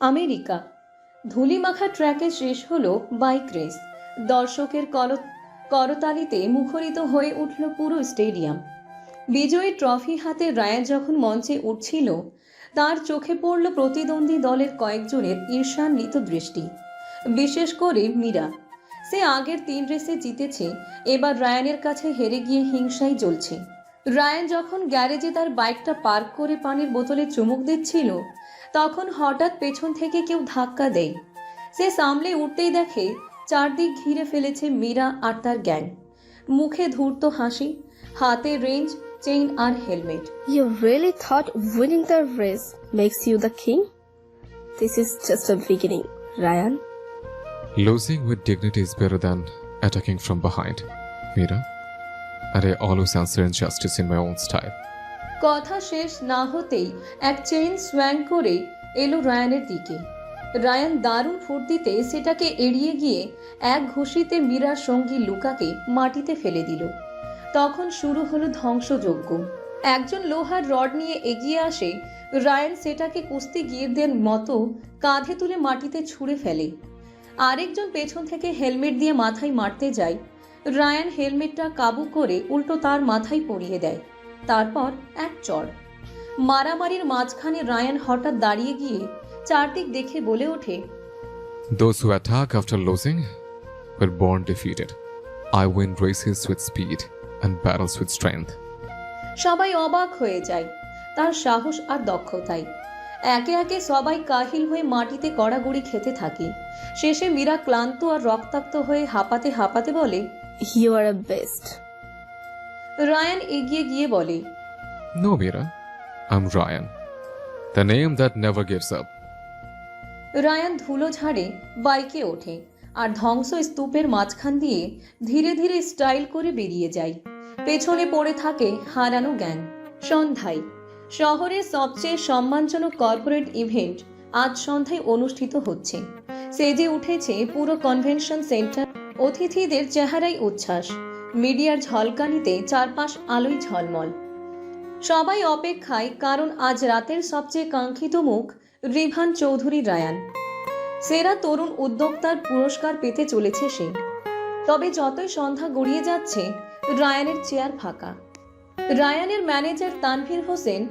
America. ধূলিমাখা ট্র্যাকে শেষ হলো বাইক রেস। দর্শকের করতালিতে মুখরিত হয়ে উঠল পুরো স্টেডিয়াম। বিজয়ী ট্রফি হাতে রায়ান যখন মঞ্চে উঠছিল, তার চোখে পড়ল প্রতিদ্বন্দ্বী দলের কয়েকজনের ঈর্ষান্বিত দৃষ্টি। বিশেষ করে মীরা। সে আগের 3 রেসে জিতেছে, এবার রায়ানের কাছে হেরে গিয়ে হিংসাই জ্বলছে। রায়ান যখন গ্যারেজে তার বাইকটা পার্ক করে পানির বোতলে চুমুক দিচ্ছিল, তখন হঠাৎ পেছন থেকে কেউ ধাক্কা দেয়। সে সামলে উঠতেই দেখে চারদিক ঘিরে ফেলেছে মীরা আর তার গ্যাং। মুখে ধূর্ত হাসি, হাতে রেঞ্জ, চেইন আর helmet. You really thought winning the race makes you the king? This is just a beginning, Ryan. Losing with dignity is better than attacking from behind, Mira. And I always answer injustice in my own style. কথা শেষ না হতেই এক chain সোয়াং করে এলো রায়ানের দিকে। Ryan দারুণ ফুর্তিতে সেটাকে এড়িয়ে গিয়ে এক ঘুষিতে মীরার সঙ্গী লুকাকে মাটিতে ফেলে দিল। তখন শুরু হলো ধ্বংসযজ্ঞ। একজন লোহার রড নিয়ে এগিয়ে আসে, রায়ান সেটাকে কুস্তিগীরদের মতো কাঁধে তুলে মাটিতে ছুঁড়ে ফেলে। আরেকজন পেছন থেকে হেলমেট দিয়ে মাথায় মারতে যায়। রায়ান হেলমেটটা কাবু করে উল্টো তার মাথায় পরিয়ে দেয়। তারপর এক চড়। মারামারির মাঝখানে রায়ান হঠাৎ দাঁড়িয়ে গিয়ে চারদিক দেখে বলে ওঠে, Those who attack after losing were born defeated. I win races with speed and battles with strength. সবাই অবাক হয়ে যায় তার সাহস আর দক্ষতায়। একে একে সবাই কাহিল হয়ে মাটিতে গড়াগড়ি খেতে থাকে। শেষে মীরা ক্লান্ত আর রক্তাক্ত হয়ে হাঁপাতে হাঁপাতে বলে, You are a beast. Ryan এগিয়ে গিয়ে বলে, No, Mira. I'm Ryan. The name that never gives up. Ryan ধুলো ঝাড়ে বাইকে ওঠে আর ধ্বংস স্তূপের মাঝখান দিয়ে ধীরে ধীরে স্টাইল করে বেরিয়ে যায়। পেছনে পড়ে থাকে হারানো গ্যাং। সন্ধ্যায় শহরের সবচেয়ে সম্মানজনক কর্পোরেট ইভেন্ট আজ সন্ধ্যায় অনুষ্ঠিত হচ্ছে। সেজে উঠেছে পুরো কনভেনশন সেন্টার। অতিথিদের চেহারায় উচ্ছ্বাস, মিডিয়ার ঝলকানিতে চারপাশ আলোয় ঝলমল। সবাই অপেক্ষায়, কারণ আজ রাতের সবচেয়ে কাঙ্ক্ষিত মুখ রিভান চৌধুরী রায়ান। সেরা তরুণ উদ্যোক্তার পুরস্কার পেতে চলেছে সে। তবে যতই সন্ধ্যা গড়িয়ে যাচ্ছে, রায়ানের চেয়ার ফাঁকা। রায়ানের ম্যানেজার তানভীর হোসেন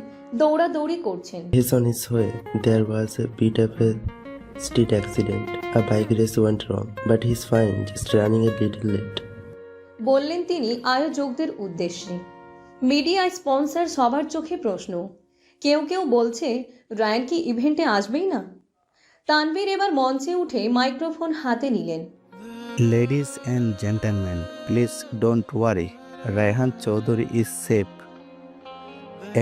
দৌড়াদৌড়ি করছেন। He's on his way. There was a bit of a street accident. A bike race went wrong, but he's fine, just running a little late. বললেন তিনি আয়োজকদের উদ্দেশ্যে। মিডিয়া স্পন্সর সবার চোখে প্রশ্ন। কেউ কেউ বলছে রায়ান কি ইভেন্টে আসবেই না। তানভীর এবার মঞ্চে উঠে মাইক্রোফোন হাতে নিলেন। Ladies and gentlemen, please don't worry. Raihan Chaudhary is safe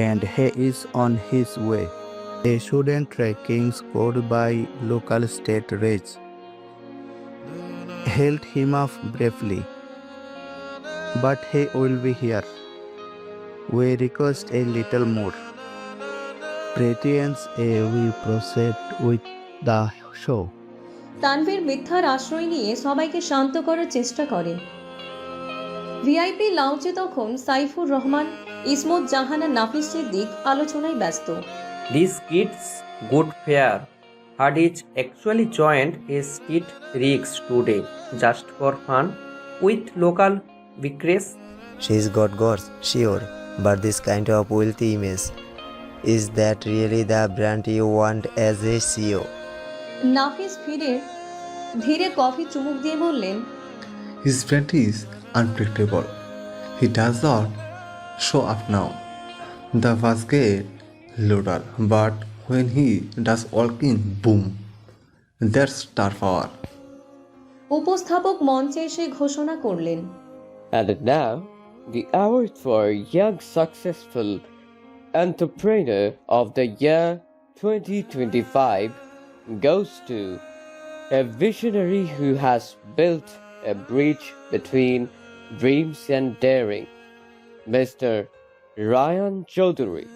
and he is on his way. A student tracking scored by local state rage held him off bravely, but he will be here. We request a little more patience as we proceed with the show. Tanvir মিথ্যার আশ্রয় নিয়ে সবাইকে শান্ত করার চেষ্টা করে। VIP লাউঞ্জে তখন সাইফুর রহমান, ইসমত জাহান আর নাফিস সিদ্দিক আলোচনায় ব্যস্ত। This kid's good fare had it actually joined a street rigs today just for fun with local victories. She's got guts, sure, but this kind of wealthy image, is that really the brand you want as a CEO? নাফিস ফিরে ধীরে coffee চুমুক দিয়ে বললেন, His brand is unpredictable. He does not show up now. The first get louder, but when he does walk in, boom, that's star power. উপস্থাপক মঞ্চে এসে ঘোষণা করলেন, And now, the award for Young Successful Entrepreneur of the Year 2025 goes to a visionary who has built a bridge between dreams and daring, Mr. Ryan Chaudhary.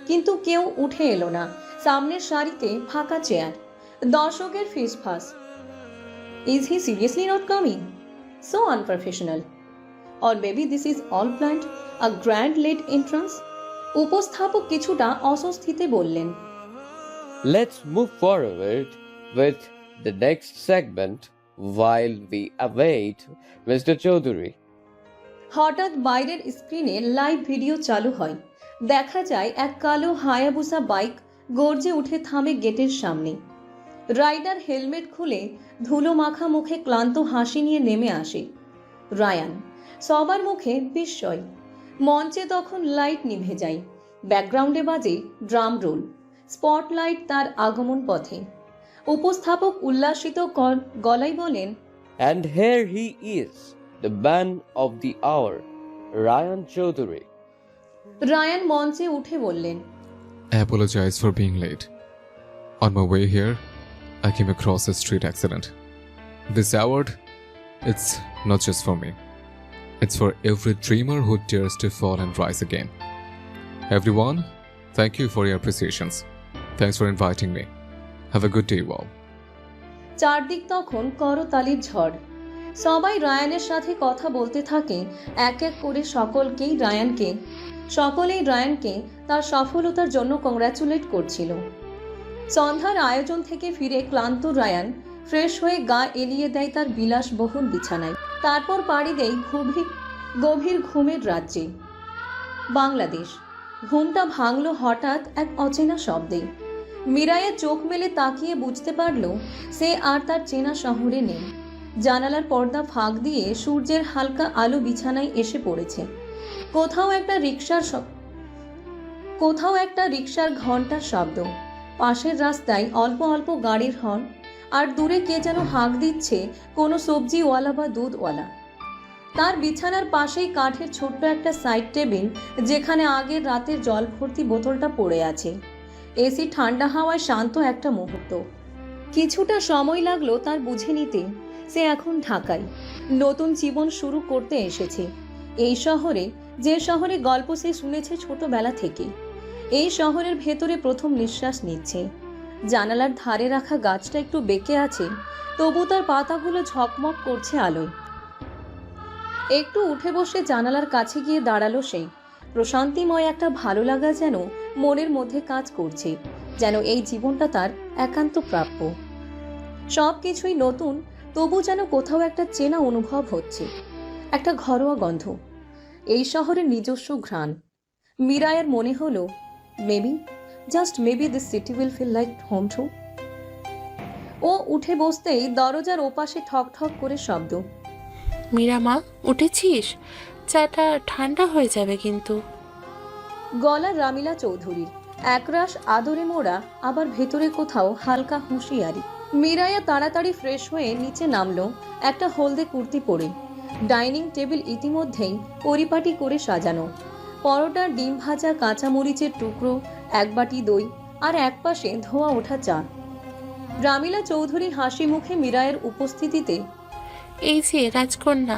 কিন্তু কেউ উঠে এলো না। সামনের সারিতে ফাঁকা চেয়ার, দর্শকের ফিসফাস। Is he seriously not coming? So unprofessional. Or maybe this is all planned, a grand late entrance? উপস্থাপক কিছুটা অস্বস্তিতে বললেন, Let's move forward with the next segment while we await Mr. Chaudhary. হঠাৎ বাইরের স্ক্রিনে লাইভ ভিডিও চালু হয়। দেখা যায় এক কালো হায়াবুসা বাইক গর্জে উঠে থামে গেটের সামনে। রাইডার হেলমেট খুলে ধুলো মাখা মুখে ক্লান্ত হাসি নিয়ে নেমে আসে। রায়ান। সবার মুখে বিস্ময়। মঞ্চে তখন লাইট নিভে যায়। ব্যাকগ্রাউন্ডে বাজে ড্রাম রোল। স্পটলাইট তার আগমন পথে। উপস্থাপক উল্লাসিত গলায় বলেন, And here he is, the man of the hour, Ryan Chaudhary. Ryan মঞ্চে উঠে বললেন, I apologize for being late. On my way here, I came across a street accident. This award, it's not just for me. It's for every dreamer who dares to fall and rise again. Everyone, thank you for your appreciations. Thanks for inviting me. Have a good day, all. চারদিক তখন করতালির ঝড়। সবাই রায়ানের সাথে কথা বলতে থাকে, এক এক করে সকলেই রায়ানকে তার সফলতার জন্য কংগ্রাচুলেট করছিল। সন্ধ্যার আয়োজন থেকে ফিরে ক্লান্ত রায়ান ফ্রেশ হয়ে গা এলিয়ে দেয় তার বিলাসবহুল বিছানায়। তারপর পাড়ি দেয় গভীর ঘুমের রাজ্যে। বাংলাদেশ। ঘুমটা ভাঙল হঠাৎ এক অচেনা শব্দে। মিরায়া চোখ মেলে তাকিয়ে বুঝতে পারল সে আর তার চেনা শহরে নেই। জানালার পর্দা ফাঁক দিয়ে সূর্যের হালকা আলো বিছানায় এসে পড়েছে। কোথাও একটা রিকশার ঘন্টার শব্দ, পাশের রাস্তায় অল্প অল্প গাড়ির হর্ন, আর দূরে কে যেন হাঁক দিচ্ছে কোনো সবজিওয়ালা বা দুধওয়ালা। তার বিছানার পাশেই কাঠের ছোট্ট একটা সাইড টেবিল, যেখানে আগের রাতের জল ভর্তি বোতলটা পড়ে আছে। এসি ঠান্ডা হাওয়ায় শান্ত একটা মুহূর্ত। কিছুটা সময় লাগলো তার বুঝে নিতে সে এখন ঢাকায় নতুন জীবন শুরু করতে এসেছে। এই শহরে, যে শহরে গল্প সে শুনেছে ছোটবেলা থেকে। এই শহরের ভেতরে প্রথম নিঃশ্বাস নিচ্ছে। জানালার ধারে রাখা গাছটা একটু বেঁকে আছে, তবু তার পাতাগুলো ঝকমক করছে আলোয়। একটু উঠে বসে জানালার কাছে গিয়ে দাঁড়ালো সে। প্রশান্তিময় একটা ভালো লাগা যেন মনের মধ্যে কাজ করছে, যেন এই জীবনটা তার একান্ত প্রাপ্য। সব কিছুই নতুন, তবু যেন কোথাও একটা চেনা অনুভব হচ্ছে, একটা ঘরোয়া গন্ধ, এই শহরের নিজস্ব ঘ্রাণ। মিরায়ের মনে হলো, maybe, just maybe this city will feel like home too. ও উঠে বসতেই দরজার ওপাশে ঠক ঠক করে শব্দ। মীরা মা, উঠেছিস? চাটা ঠান্ডা হয়ে যাবে কিন্তু। গলা রামিলা চৌধুরীর, একরাশ আদরে মোড়া, আবার ভেতরে কোথাও হালকা হুঁশিয়ারি। মিরায়া তাড়াতাড়ি ফ্রেশ হয়ে নিচে নামলো, একটা হলদে কুর্তি পরে। ডাইনিং টেবিল ইতিমধ্যেই পরিপাটি করে সাজানো। পরোটা, ডিম ভাজা, কাঁচা মরিচের টুকরো, এক বাটি দই, আর একপাশে ধোয়া ওঠা চা। রামিলা চৌধুরী হাসি মুখে মিরায়ের উপস্থিতিতে, এই যে রাজকন্যা,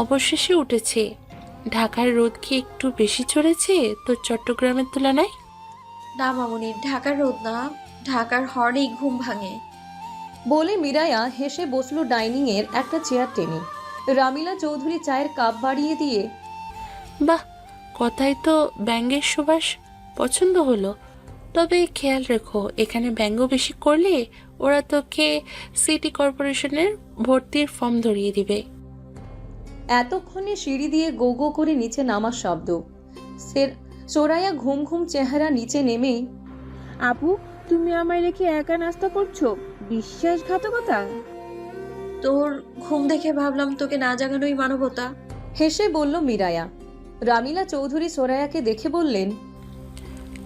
অবশেষে উঠেছে। ঢাকার রোদ কি একটু বেশি চড়েছে তোর চট্টগ্রামের তুলনায়? না মামুনি, ঢাকার রোদ না, ঢাকার হর্নেই ঘুম ভাঙে বলে মিরায়া হেসে বসলো ডাইনিংয়ের একটা চেয়ার টেনে। রামিলা চৌধুরী চায়ের কাপ বাড়িয়ে দিয়ে, বাহ, কথাই তো ব্যঙ্গের সুবাস। পছন্দ হলো, তবে খেয়াল রেখো, এখানে ব্যঙ্গ বেশি করলে ওরা তোকে সিটি কর্পোরেশনের ভর্তির ফর্ম ধরিয়ে দিবে। এতক্ষণে সিঁড়ি দিয়ে গো গো করে নিচে নামার শব্দ। সোরায়া ঘুম ঘুম চেহারা নিচে নেমেই, আপু, তুমি আমায় রেখে একা নাস্তা করছো? বিশ্বাসঘাতকতা। তোর ঘুম দেখে ভাবলাম তোকে না জাগানোই মানবতা। হেসে বলল মিরায়া। রামিলা চৌধুরী সোরায়াকে দেখে বললেন,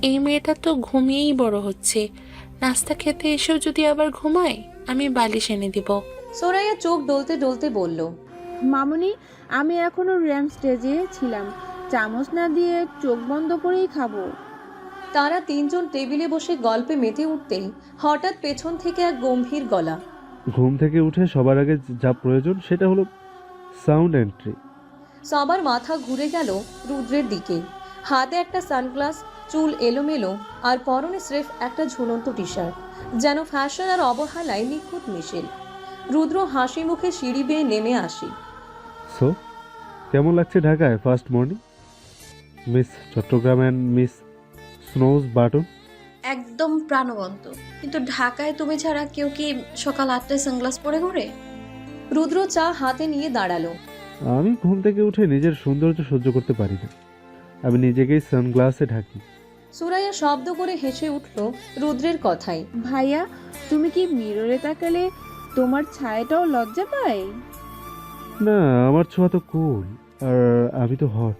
এই মেয়েটা তো ঘুমিয়েই বড় হচ্ছে। নাস্তা খেতে এসেও যদি আবার ঘুমায়, আমি বালিশ এনে দিব। সোরায়া চোখ ডলতে ডলতে বলল, মামুনি, আমি এখনো র্যাম স্টেজে ছিলাম, চামচ না দিয়ে চোখ বন্ধ করেই খাবো। তারা তিনজন টেবিলে বসে গল্পে মেতে উঠতেই হঠাৎ পেছন থেকে এক গম্ভীর গলা। ঘুম থেকে উঠে সবার আগে যা প্রয়োজন সেটা হলো সাউন্ড এন্ট্রি। সবার মাথা ঘুরে গেল রুদ্রের দিকে। হাতে একটা সানগ্লাস, চুল এলোমেলো, আর পরনে স্রেফ একটা ঝুলন্ত টি শার্ট, যেন ফ্যাশন আর অবহেলায় নিখুঁত মিশেল। রুদ্র হাসি মুখে সিঁড়ি বেয়ে নেমে আসি। সো কেমন লাগছে ঢাকায় first morning, miss Chittagong and miss snooze button? একদম একদম প্রাণবন্ত, কিন্তু ঢাকায় তুমি ছাড়া কেউ কি সকাল 8টায় সানগ্লাস পরে ঘোরে? রুদ্র চা হাতে নিয়ে দাঁড়ালো। আমি ঘুম থেকে উঠে নিজের সৌন্দর্য সহ্য করতে পারি না, আমি নিজেকেই সানগ্লাসে ঢাকি। সুরাইয়া শব্দ করে হেসে উঠল রুদ্রের কথায়। ভাইয়া, তুমি কি মিররে তাকালে তোমার ছায়াটাও লজ্জা পায়? না, আমার ছোঁয়া তো কুল, আর আমি তো হট।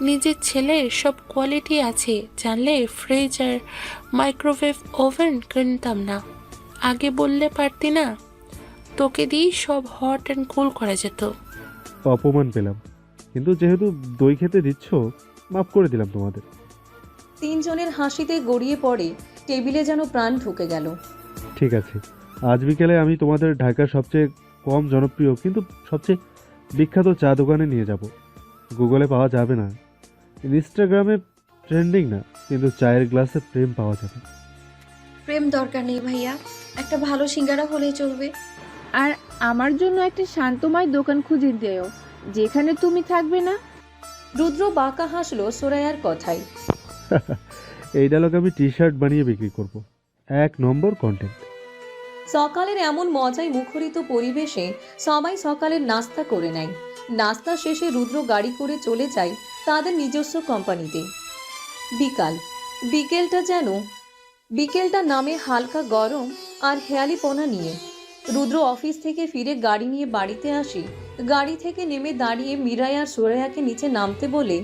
নিজের ছেলের সব কোয়ালিটি আছে জানলে ফ্রিজ আর মাইক্রোওয়েভ ওভেন কিনতাম না। আগে বললে পারতি না? তোকে দিয়ে সব হট অ্যান্ড কুল করা যেত। অপমান পেলাম, কিন্তু যেহেতু দই খেতে দিচ্ছ, মাফ করে দিলাম তোমাদের। তিনজনের হাসিতে গড়িয়ে পড়ে টেবিলে যেন প্রাণ ঢুকে গেল। ঠিক আছে, আজ বিকেলে আমি তোমাদের ঢাকার সবচেয়ে কম জনপ্রিয় কিন্তু সবচেয়ে বিখ্যাত চা দোকানে নিয়ে যাব। গুগলে পাওয়া যাবে না, ইনস্টাগ্রামে ট্রেন্ডিং না, কিন্তু চায়ের গ্লাসে প্রেম পাওয়া যাবে। প্রেম দরকার নেই ভাইয়া, একটা ভালো সিঙ্গারা হলেই চলবে। আর আমার জন্য একটা শান্তময় দোকান খুঁজে দিও, যেখানে তুমি থাকবে না। রুদ্র বাঁকা হাসলো সোরাইয়ার কথায়। এই ডায়লগ আমি টি শার্ট বানিয়ে বিক্রি করব। 1 নম্বর কন্টেন্ট। সকালের এমন মজায় মুখরিত পরিবেশে সবাই সকালের নাস্তা করে নেয়। নাস্তা শেষে রুদ্র গাড়ি করে চলে যায় তাদের নিজস্ব কোম্পানিতে। বিকেলটা নামে হালকা গরম আর হেয়ালিপনা নিয়ে। রুদ্র অফিস থেকে ফিরে গাড়ি নিয়ে বাড়িতে আসে। গাড়ি থেকে নেমে দাঁড়িয়ে মিরাই আর সোরাইয়াকে নিচে নামতে বলে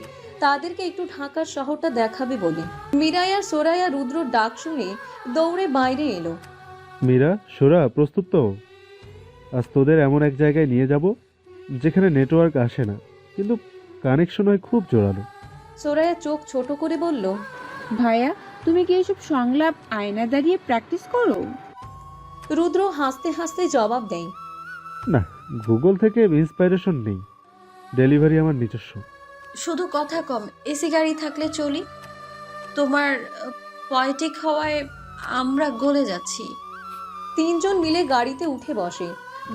তাদেরকে একটু ঢাকার শহরটা দেখাবে বলে। মিরাই আর সোরাইয়া রুদ্র ডাক শুনে দৌড়ে বাইরে এলো। মীরা, সোরা, প্রস্তুত তো? আজ তোদের এমন এক জায়গায় নিয়ে যাব যেখানে নেটওয়ার্ক আসে না, কিন্তু কানেকশন হয় খুব জোরালো। সোরাইয়া চোখ ছোট করে বলল, ভাইয়া, তুমি কি এইসব সংলাপ আয়না দাঁড়িয়ে প্র্যাকটিস করো? রুদ্র হাসতে হাসতে জবাব দেয়, না, গুগল থেকে ইন্সপাইরেশন নেই, ডেলিভারি আমার নিজস্ব। শুধু কথা কম, এসি গাড়ি থাকলে চলি। তোমার পয়েটিক হওয়ায় আমরা গলে যাচ্ছি। তিনজন মিলে গাড়িতে উঠে বসে।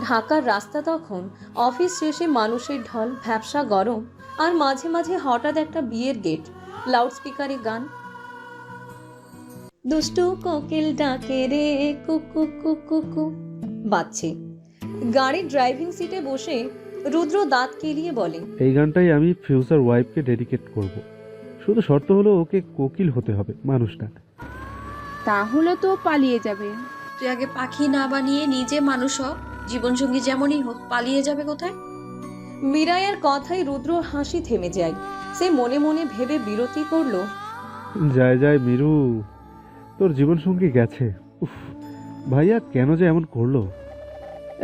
ঢাকার রাস্তা তখন অফিস শেষে মানুষের ঢল, ভ্যাপসা গরম, আর মাঝে মাঝে হঠাৎ একটা বিয়ের গেট, লাউডস্পিকারে গান, দুষ্টু কোকিল ডাকে রে কুকু কুকু কু বাজছে। গাড়ির ড্রাইভিং সিটে বসে রুদ্র দাঁত কেলিয়ে বলে, এই গানটাই আমি ফিউচার ওয়াইফকে ডেডিকেট করব। শুধু শর্ত হলো ওকে কোকিল হতে হবে, মানুষ না। তাহলে তো পালিয়ে যাবে। তুই আগে পাখি না বানিয়ে নিজে মানুষ হ, জীবনসঙ্গী যেমনই হোক, পালিয়ে যাবে কোথায়? মিরাইয়ের কথায় রুদ্র হাসি থেমে যায়। সে মনে মনে ভেবে বিরতি করলো, যায় যায় মিরু, তোর জীবনসঙ্গী গেছে। উফ, ভাইয়া কেন যে এমন করলো।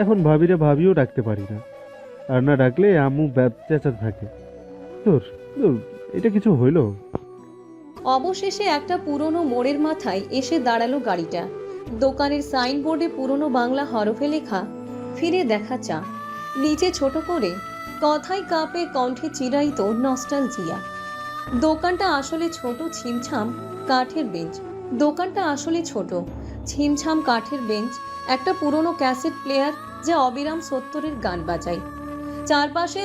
এখন ভাবিরে ভাবিও ডাকতে পারি না, আর না ডাকলে আম্মু চেঁচা থাকে। তোর এটা কিছু হইল? অবশেষে একটা পুরনো মোড়ের মাথায় এসে দাঁড়ালো গাড়িটা। দোকানের সাইনবোর্ডে পুরনো বাংলা হরফে লেখা, ফিরে দেখা চা। নিচে ছোট করে কথায় কাপে কণ্ঠে চিরাইত নস্টালজিয়া। দোকানটা আসলে ছোট, ছিমছাম কাঠের বেঞ্চ, একটা পুরনো ক্যাসেট প্লেয়ার যা অবিরাম 70-এর গান বাজায়। চারপাশে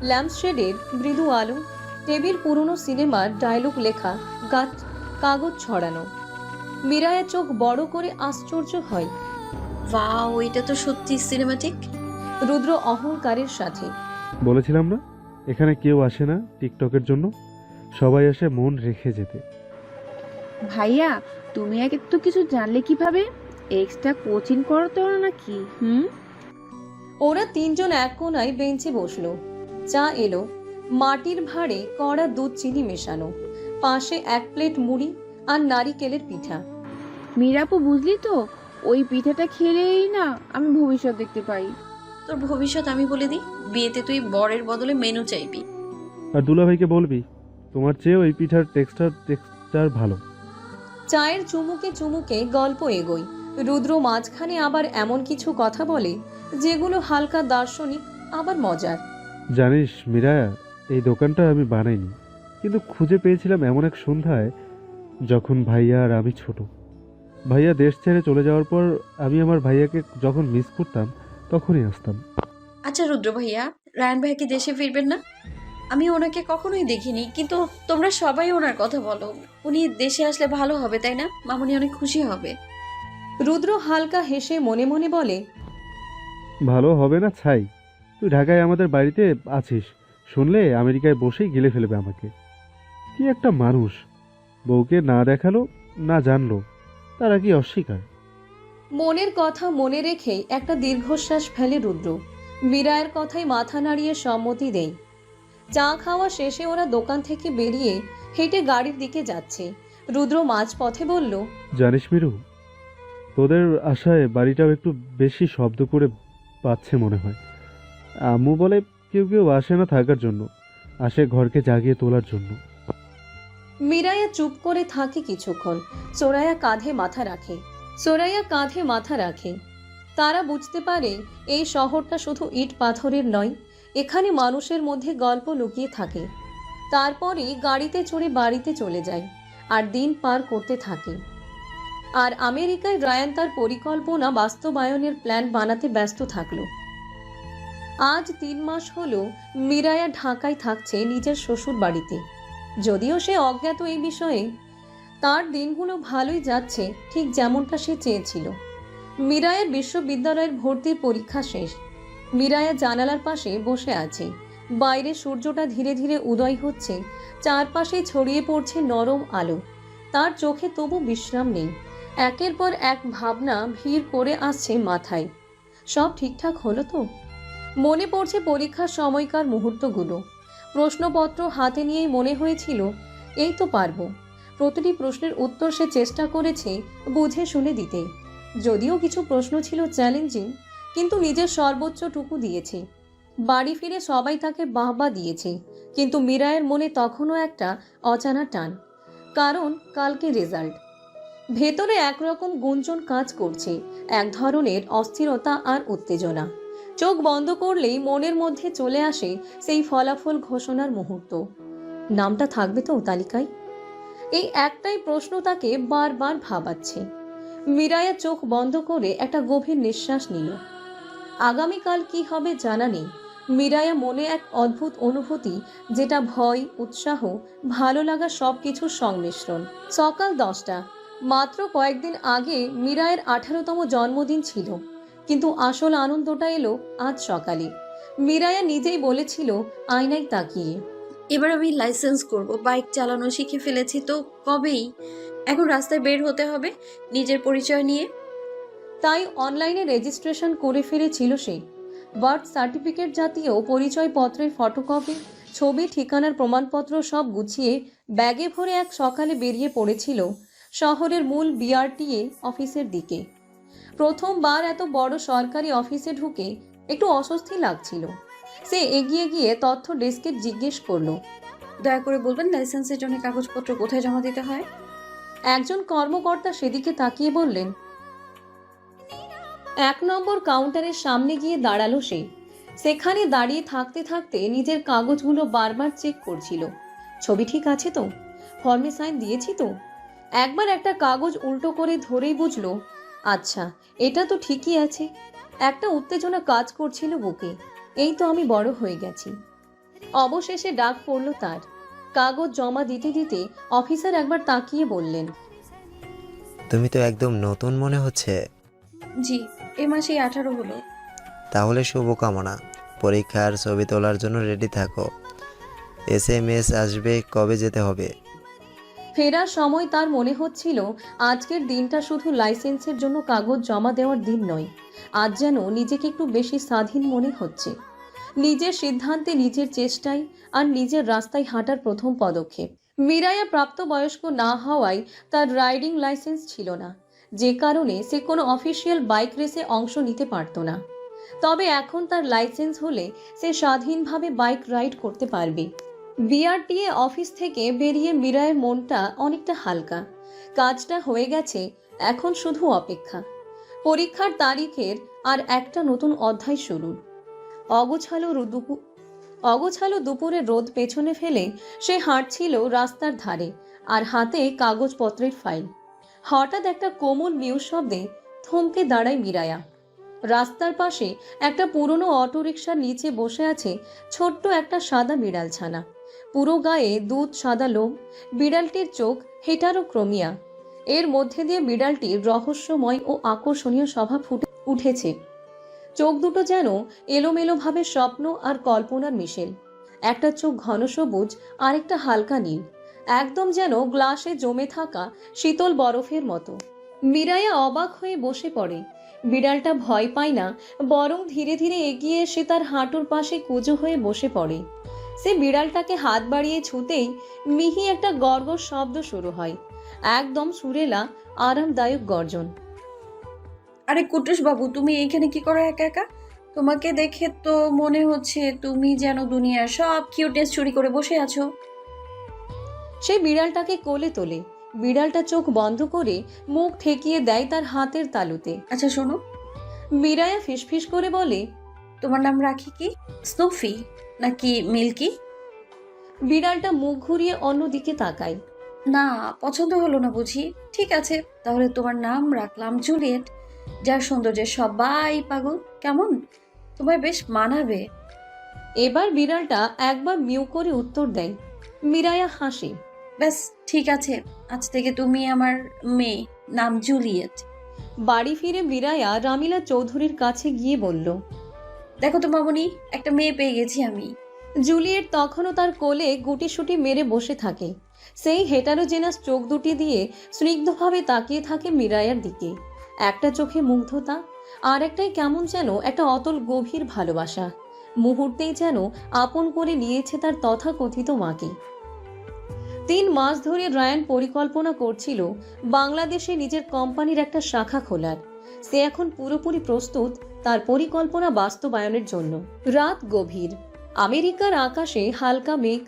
ল্যাম্পশেডের মৃদু আলো, টেবিল পুরনো সিনেমার ডায়লগ লেখা, কাগজ ছড়ানো। মিরায়ের চোখ বড় করে আশ্চর্য হয়, ওয়াও, এটা তো সত্যি সিনেমাটিক। রুদ্র অহংকারের সাথে, বলেছিলাম না এখানে কেউ আসে না টিকটকের জন্য, সবাই আসে মন রেখে যেতে। ভাইয়া, তুমি আগে তো কিছু জানলে কিভাবে? এক্সট্রা কোচিং করতে হলো নাকি? ওরা তিনজন এক কোনায় বেঞ্চে বসলো। চা এলো, মাটির ভাঁড়ে কড়া দুধ চিনি মেশানো, পাশে 1 প্লেট মুড়ি আর নারিকেলের পিঠা। মীরাপু, বুঝলি তো, ওই পিঠাটা খেলেই না আমি ভবিষ্যৎ দেখতে পাই। তোর ভবিষ্যৎ আমি বলে দিই, বিয়েতে তুই বরের বদলে মেনু চাইবি। আর দুলাভাইকে বলবি তোমার চেয়ে ওই পিঠার টেক্সচার ভালো। চায়ের চুমুকে চুমুকে গল্প এগোয়। রুদ্র মাঝখানে আবার এমন কিছু কথা বলে যেগুলো হালকা দার্শনিক, আবার মজার। জানিস মীরা, এই দোকানটা আমি বানাইনি, কিন্তু খুঁজে পেয়েছিলাম এমন এক সন্ধ্যায় যখন ভাইয়া আর আমি ছোট। ভাইয়া দেশ ছেড়ে চলে যাওয়ার পর আমি আমার ভাইয়াকে যখন মিস করতাম তখনই আসতাম। আচ্ছা রুদ্র ভাইয়া, রায়ন ভাই কি দেশে ফিরবেন না? আমি ওনাকে কখনোই দেখিনি, কিন্তু তোমরা সবাই ওনার কথা বলো। উনি দেশে আসলে ভালো হবে, তাই না? মামুনি অনেক খুশি হবে। রুদ্র হালকা হেসে মনে মনে বলে, ভালো হবে না ছাই, তুই ঢাকায় আমাদের বাড়িতে আছিস শুনলে আমেরিকায় বসেই গিলে ফেলবে আমাকে। কি একটা মানুষ, বউকে না দেখালো না জানলো, তারা কি অস্বীকার। মনের কথা মনে রেখেই একটা দীর্ঘশ্বাস ফেলে রুদ্র। মীরায়ের কথায় মাথা নাড়িয়ে সম্মতি দেয়। চা খাওয়া শেষে ওরা দোকান থেকে বেরিয়ে হেঁটে গাড়ির দিকে যাচ্ছে। রুদ্র মাঝপথে বলল, জানিস মিরু, তোদের আশায় বাড়িটাও একটু বেশি শব্দ করে পাচ্ছে মনে হয়। আম্মু বলে কেউ কেউ আসে না থাকার জন্য, আসে ঘরকে জাগিয়ে তোলার জন্য। মীরায়া চুপ করে থাকে কিছুক্ষণ। সোরাইয়া কাঁধে মাথা রাখে। তারা বুঝতে পারে এই শহরটা শুধু ইট পাথরের নয়, এখানে মানুষের মধ্যে গল্প লুকিয়ে থাকে। তারপরই গাড়িতে চড়ে বাড়িতে চলে যায় আর দিন পার করতে থাকে। আর আমেরিকায় রায়ান তার পরিকল্পনা বাস্তবায়নের প্ল্যান বানাতে ব্যস্ত থাকলো। আজ 3 মাস হলো মীরায়া ঢাকায় থাকছে নিজের শ্বশুর বাড়িতে। যদিও সে অজ্ঞাত এই বিষয়ে, তার দিনগুলো ভালোই যাচ্ছে, ঠিক যেমনটা সে চেয়েছিল। মীরায়ের বিশ্ববিদ্যালয়ের ভর্তির পরীক্ষা শেষ। মীরায়া জানালার পাশে বসে আছে। বাইরে সূর্যটা ধীরে ধীরে উদয় হচ্ছে, চারপাশে ছড়িয়ে পড়ছে নরম আলো। তার চোখে তবু বিশ্রাম নেই। একের পর এক ভাবনা ভিড় করে আসছে মাথায়। সব ঠিকঠাক হলো তো? মনে পড়ছে পরীক্ষার সময়কার মুহূর্তগুলো। প্রশ্নপত্র হাতে নিয়েই মনে হয়েছিল এই তো পারবো। প্রতিটি প্রশ্নের উত্তর সে চেষ্টা করেছে বুঝে শুনে দিতে। যদিও কিছু প্রশ্ন ছিল চ্যালেঞ্জিং, কিন্তু নিজের সর্বোচ্চটুকু দিয়েছে। বাড়ি ফিরে সবাই তাকে বাহবা দিয়েছে, কিন্তু মীরায়ের মনে তখনও একটা অজানা টান। কারণ কালকে রেজাল্ট। ভেতরে একরকম গুঞ্জন কাজ করছে, এক ধরনের অস্থিরতা আর উত্তেজনা। চোখ বন্ধ করলেই মনের মধ্যে চলে আসে সেই ফলাফল ঘোষণার মুহূর্ত। নামটা থাকবে তো তালিকায়? এই একটাই প্রশ্ন তাকে বারবার ভাবাচ্ছে। মীরায়া চোখ বন্ধ করে একটা গভীর নিঃশ্বাস নিল। আগামীকাল কি হবে জানা নেই। মীরায়া মনে এক অদ্ভুত অনুভূতি, যেটা ভয়, উৎসাহ, ভালো লাগা সবকিছুর সংমিশ্রণ। সকাল 10টা। মাত্র কয়েকদিন আগে মীরায়ের 18তম জন্মদিন ছিল, কিন্তু আসল আনন্দটা এলো আজ সকালে। মীরায়া নিজেই বলেছিল আয়নায় তাকিয়ে, এবার আমি লাইসেন্স করব। বাইক চালানো শিখে ফেলেছি তো কবেই। এখন রাস্তায় বের হতে হবে নিজের পরিচয় নিয়ে। তাই অনলাইনে রেজিস্ট্রেশন করে ফেলেছিল সে। বার্থ সার্টিফিকেট জাতীয় পরিচয়পত্রের ফটোকপি, ছবি, ঠিকানার প্রমাণপত্র সব গুছিয়ে ব্যাগে ভরে এক সকালে বেরিয়ে পড়েছিল শহরের মূল বিআরটিএ অফিসের দিকে। প্রথমবার এত বড় সরকারি অফিসে ঢুকে একটু অস্বস্তি লাগছিল। সে এগিয়ে গিয়ে তথ্য ডেস্কে জিজ্ঞেস করলো, দয়া করে বলবেন লাইসেন্সের জন্য কাগজপত্র কোথায় জমা দিতে হয়? একজন কর্মকর্তা সেদিকে তাকিয়ে বললেন, 1 নম্বর কাউন্টারের সামনে গিয়ে দাঁড়ালো সে। সেখানে দাঁড়িয়ে থাকতে থাকতে নিজের কাগজগুলো বারবার চেক করছিল। ছবি ঠিক আছে তো? ফর্মে সাইন দিয়েছি তো? একবার একটা কাগজ উল্টো করে ধরেই বুঝলো, আচ্ছা এটা তো ঠিকই আছে। একটা উত্তেজনা কাজ করছিল বুকে। এই তো আমি বড় হয়ে গেছি। অবশেষে ডাক পড়ল তার। কাগজ জমা দিতে দিতে অফিসার একবার তাকিয়ে বললেন, তুমি তো একদম নতুন মনে হচ্ছে। জি, এ মাসেই 18 হলো। তাহলে শুভকামনা। পরীক্ষার ছবি তোলার জন্য রেডি থাকো। SMS আসবে কবে যেতে হবে। ফেরার সময় তার মনে হচ্ছিল আজকের দিনটা শুধু লাইসেন্সের জন্য কাগজ জমা দেওয়ার দিন নয়। আজ যেন নিজেকে একটু বেশি স্বাধীন মনে হচ্ছে। নিজের সিদ্ধান্তে, নিজের চেষ্টায় আর নিজের রাস্তায় হাঁটার প্রথম পদক্ষেপ। মীরায়া প্রাপ্তবয়স্ক না হওয়ায় তার রাইডিং লাইসেন্স ছিল না, যে কারণে সে কোনো অফিসিয়াল বাইক রেসে অংশ নিতে পারত না। তবে এখন তার লাইসেন্স হলে সে স্বাধীনভাবে বাইক রাইড করতে পারবে। বিআরটিএ অফিস থেকে বেরিয়ে মীরায়ের মনটা অনেকটা হালকা। কাজটা হয়ে গেছে, এখন শুধু অপেক্ষা। পরীক্ষার তারিখের আর একটা নতুন অধ্যায় শুরু। অগোছালো দুপুরে রোদ পেছনে ফেলে সে হাঁটছিল রাস্তার ধারে, আর হাতে কাগজপত্রের ফাইল। হঠাৎ একটা কোমল মিউ শব্দে থমকে দাঁড়ায় মীরায়া। রাস্তার পাশে একটা পুরনো অটোরিকশার নিচে বসে আছে ছোট্ট একটা সাদা বিড়াল ছানা। পুরো গায়ে দুধ সাদা লোম। বিড়ালটির চোখ হেটারোক্রোমিয়া। এর মধ্যে দিয়ে বিড়ালটির রহস্যময় ও আকর্ষণীয় স্বভাব ফুটে উঠেছে। চোখ দুটো যেন এলোমেলোভাবে স্বপ্ন আর কল্পনার মিশেল। একটা চোখ ঘন সবুজ, আরেকটা হালকা নীল, একদম যেন গ্লাসে জমে থাকা শীতল বরফের মতো। মিরায়া অবাক হয়ে বসে পড়ে। বিড়ালটা ভয় পায় না, বরং ধীরে ধীরে এগিয়ে এসে তার হাঁটুর পাশে কুঁজো হয়ে বসে পড়ে। সে বিড়ালটাকে হাত বাড়িয়ে ছুঁতেই মিহি একটা গর্গর শব্দ শুরু হয়, একদম সুরেলা আরামদায়ক গর্জন। আরে কুটুস বাবু, তুমি এখানে কি করো একা একা? তোমাকে দেখে তো মনে হচ্ছে তুমি যেন দুনিয়ার সব কিউটনেস চুরি করে বসে আছো। সে বিড়ালটাকে কোলে তোলে। বিড়ালটা চোখ বন্ধ করে মুখ ঠেকিয়ে দেয় তার হাতের তালুতে। আচ্ছা শোনো, মিরায়া ফিসফিস করে বলে, তোমার নাম রাখি কি? স্নুফি নাকি মিল্কি? বিড়ালটা মুখ ঘুরিয়ে অন্যদিকে তাকায়। না, পছন্দ হলো না বুঝি? ঠিক আছে, তাহলে তোমার নাম রাখলাম জুলিয়েট, যার সৌন্দর্যে সবাই পাগল। কেমন? তোমায় বেশ মানাবে। এবার বিড়ালটা একবার মিউ করে উত্তর দেয়। মিরায়া হাসে। ব্যাস ঠিক আছে, আজ থেকে তুমি আমার মেয়ে, নাম জুলিয়েট। বাড়ি ফিরে মিরায়া রামিলা চৌধুরীর কাছে গিয়ে বলল, দেখো তো মামনি, একটা মেয়ে পেয়ে গেছি আমি। জুলিয়েট তখনও তার কোলে গুটিসুটি মেরে বসে থাকে। সেই হেটারোজেনাস চোখ দুটি দিয়ে স্নিগ্ধভাবে তাকিয়ে থাকে মিরায়ার দিকে। একটা চোখে মুগ্ধতা, আর একটাই কেমন যেন একটা অতল গভীর ভালোবাসা। মুহূর্তেই যেন আপন করে নিয়েছে তার তথাকথিত মাকে। 3 মাস ধরে রায়ান পরিকল্পনা করছিল বাংলাদেশে নিজের কোম্পানির একটা শাখা খোলার। সে এখন পুরোপুরি প্রস্তুত তার পরিকল্পনা বাস্তবায়নের জন্য। রাত গভীর, আমেরিকার আকাশে হালকা মেঘ,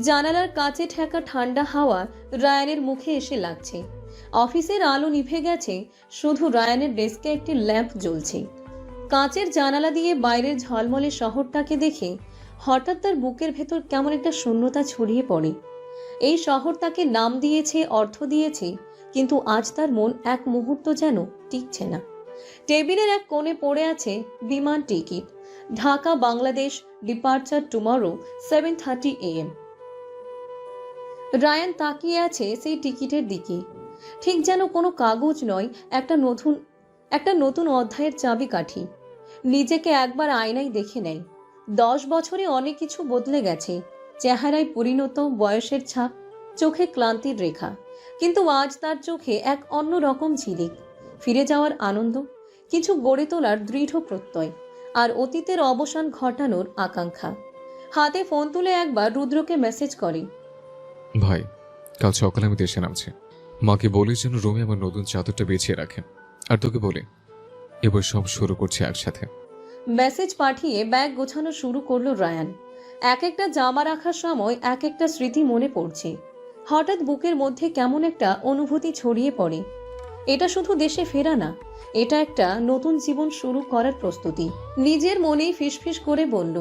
জানালার কাছে ঠেকা ঠান্ডা হাওয়া রায়ানের মুখে এসে লাগছে। অফিসের আলো নিভে গেছে, শুধু রায়ানের ডেস্কে একটি ল্যাম্প জ্বলছে। কাঁচের জানালা দিয়ে বাইরের ঝলমলে শহরটাকে দেখে হঠাৎ তার বুকের ভেতর কেমন একটা শূন্যতা ছড়িয়ে পড়ে। এই শহর তাকে নাম দিয়েছে, অর্থ দিয়েছে, কিন্তু আজ তার মন এক মুহূর্ত যেন টিকছে না। টেবিলের এক কোণে পড়ে আছে বিমান ticket, Dhaka Bangladesh, departure tomorrow 7:30 AM। Ryan তাকিয়ে আছে সেই টিকিটের দিকে, ঠিক যেন কোনো কাগজ নয়, একটা নতুন অধ্যায়ের চাবিকাঠি। নিজেকে একবার আয়নায় দেখে নেয়। 10 বছরে অনেক কিছু বদলে গেছে। চেহারায় পরিণত, বয়সের ছাপ, চোখে ক্লান্তির রেখা, কিন্তু আজ তার চোখে এক অন্য রকম ঝিলিক। ফিরে যাওয়ার আনন্দ, কিছু গড়ে তোলার দৃঢ় প্রত্যয়, আর অতীতের অবসান ঘটানোর আকাঙ্ক্ষা। হাতে ফোন তুলে একবার রুদ্রকে মেসেজ করে, ভাই, কাল সকালে আমি দেশে নামছি। মাকে বলি যেন রুমে আমার নতুন চাদরটা বিছিয়ে রাখেন, আর তোকে বলি এবার সব শুরু করছি একসাথে। মেসেজ পাঠিয়ে ব্যাগ গোছানো শুরু করলো রায়ান। এক একটা জামা রাখার সময় এক একটা স্মৃতি মনে পড়ছে। হঠাৎ বুকের মধ্যে কেমন একটা অনুভূতি ছড়িয়ে পড়ে। এটা শুধু দেশে ফেরা না, এটা একটা নতুন জীবন শুরু করার প্রস্তুতি। নিজের মনেই ফিসফিস করে বলল,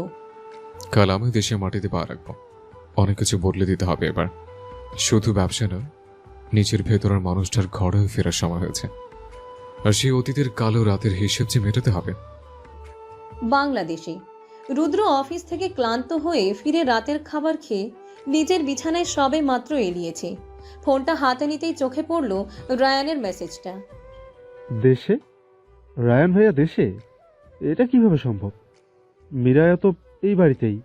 কাল আমি দেশের মাটিতে পা রাখবো। অনেক কিছু বদলে দিতে হবে এবার। শুধু ব্যবসা না, নিজের ভেতরের মানুষটার ঘরে ফেরার সময় হয়েছে। আর সেই অতীতের কালো রাতের হিসেব যে মেটাতে হবে। বাংলাদেশে রুদ্র অফিস থেকে ক্লান্ত হয়ে ফিরে রাতের খাবার খেয়ে নিজের বিছানায় সবে মাত্র এলিয়েছে। ফোনটা হাতে নিতেই চোখে পড়ল রায়ানের মেসেজটা। দেশে? রায়ান ভাইয়া দেশে? এটা কিভাবে সম্ভব? মিরায়া তো এই বাড়িতেই।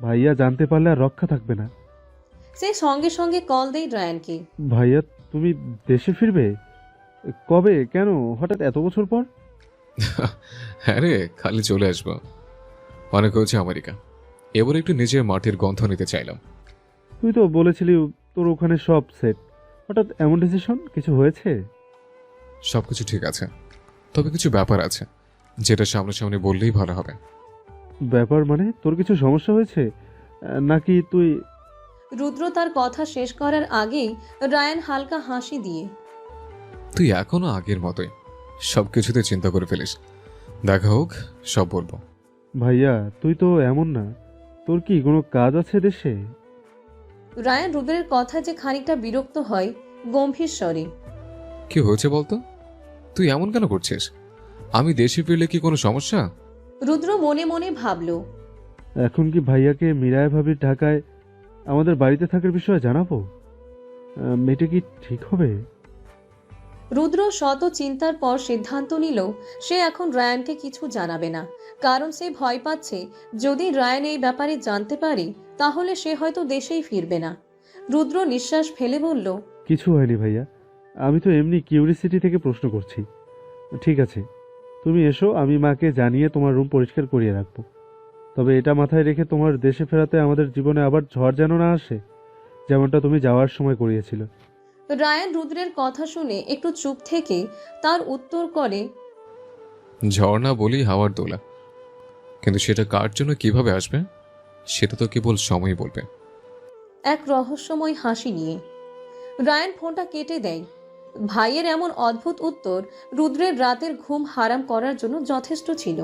ভাইয়া জানতে পারলে আর রক্ষা থাকবে না। সে সঙ্গে সঙ্গে কল দেয় রায়ানকে। ভাইয়া, তুমি দেশে ফিরবে? কবে? কেন হঠাৎ এত বছর পর? হ্যাঁ রে, খালি চলে আসবো। অনেক হয়েছে আমেরিকা, এবার একটু নিজের মাটির গন্ধ নিতে চাইলাম। তুই তো বলেছিলি তোর ওখানে সব সেট, হঠাৎ এমন ডিসিশন? কিছু হয়েছে? সবকিছু ঠিক আছে, তবে কিছু ব্যাপার আছে যেটা সামনাসামনি বললেই ভালো হবে। ব্যাপার মানে? তোর কিছু সমস্যা হয়েছে নাকি তুই? রুদ্র তার কথা শেষ করার আগেই রায়ান হালকা হাসি দিয়ে, তুই এখনো আগের মতোই সবকিছুতে চিন্তা করে ফেলিস। দেখা হোক, সব বলবো। ভাইয়া, তুই তো এমন না। তোর কি কোনো কাজ আছে দেশে? রায়ান রুদ্রের কথা যে খানিকটা বিরক্ত হয়, গম্ভীর স্বরে। কি হয়েছে বলতো? তুই এমন কেন করছিস? আমি দেশে ফিরলে কি কোনো সমস্যা? রুদ্র মনে মনে ভাবল। এখন কি ভাইয়াকে মীরায় ভাবির ঢাকায় আমাদের বাড়িতে থাকার বিষয়ে জানাবো? মেয়েটা কি ঠিক হবে? রুদ্র শত চিন্তার পর সিদ্ধান্ত নিল সে এখন রায়ানকে কিছু জানাবে না, কারণ সে ভয় পাচ্ছে যদি রায়ান এই ব্যাপারে জানতে পারে তাহলে সে হয়তো দেশেই ফিরবে না। রুদ্র নিঃশ্বাস ফেলে বলল, কিছু হয়নি ভাইয়া, আমি তো এমনি কিউরিসিটি থেকে প্রশ্ন করছি। ঠিক আছে, তুমি এসো, আমি মাকে জানিয়ে তোমার রুম পরিষ্কার করিয়ে রাখবো। তবে এটা মাথায় রেখে তোমার দেশে ফেরাতে আমাদের জীবনে আবার ঝড় যেন না আসে, যেমনটা তুমি যাওয়ার সময় করিয়েছিল। রায়ান রুদ্রের কথা শুনে একটু চুপ থেকে তার উত্তর করে, ঝড় না বলি হাওয়ার দোলা, কিন্তু সেটা কার জন্য কিভাবে আসবে সেটা তো কেবল সময় বলবে। এক রহস্যময় হাসি নিয়ে রায়ান ফোনটা কেটে দেয়। ভাইয়ের এমন অদ্ভুত উত্তর রুদ্রের রাতের ঘুম হারাম করার জন্য যথেষ্ট ছিল।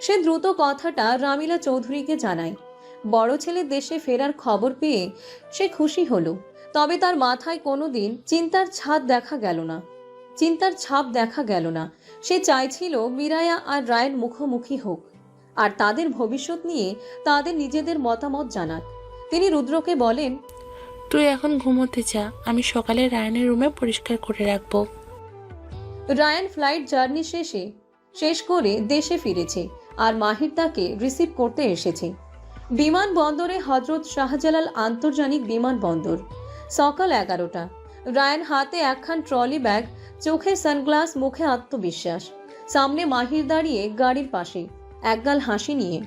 সে দ্রুত কথাটা রামিলা চৌধুরীকে জানায়। বড় ছেলে দেশে ফেরার খবর পেয়ে সে খুশি হলো, তবে তার মাথায় কোনোদিন চিন্তার ছাপ দেখা গেল না। সে চাইছিল মিরায়া আর রায়ান মুখোমুখি হোক আর তাদের ভবিষ্যৎ নিয়ে তাদের নিজেদের মতামত জানাক। তিনি রুদ্রকে বলেন, তুই এখন ঘুমোতে যা, আমি সকালে রায়ানের রুমে পরিষ্কার করে রাখবো। রায়ান ফ্লাইট জার্নি শেষ করে দেশে ফিরেছে আর মাহির তাকে রিসিভ করতে এসেছে। বিমানবন্দরে হজরত শাহজালাল আন্তর্জাতিক বিমানবন্দর। সকাল 11টা। রায়ান হাতে একখান ট্রলি ব্যাগ, চোখে সানগ্লাস, মুখে আত্মবিশ্বাস। সামনে মাহির দাঁড়িয়ে গাড়ির পাশে একগাল হাসি নিয়ে।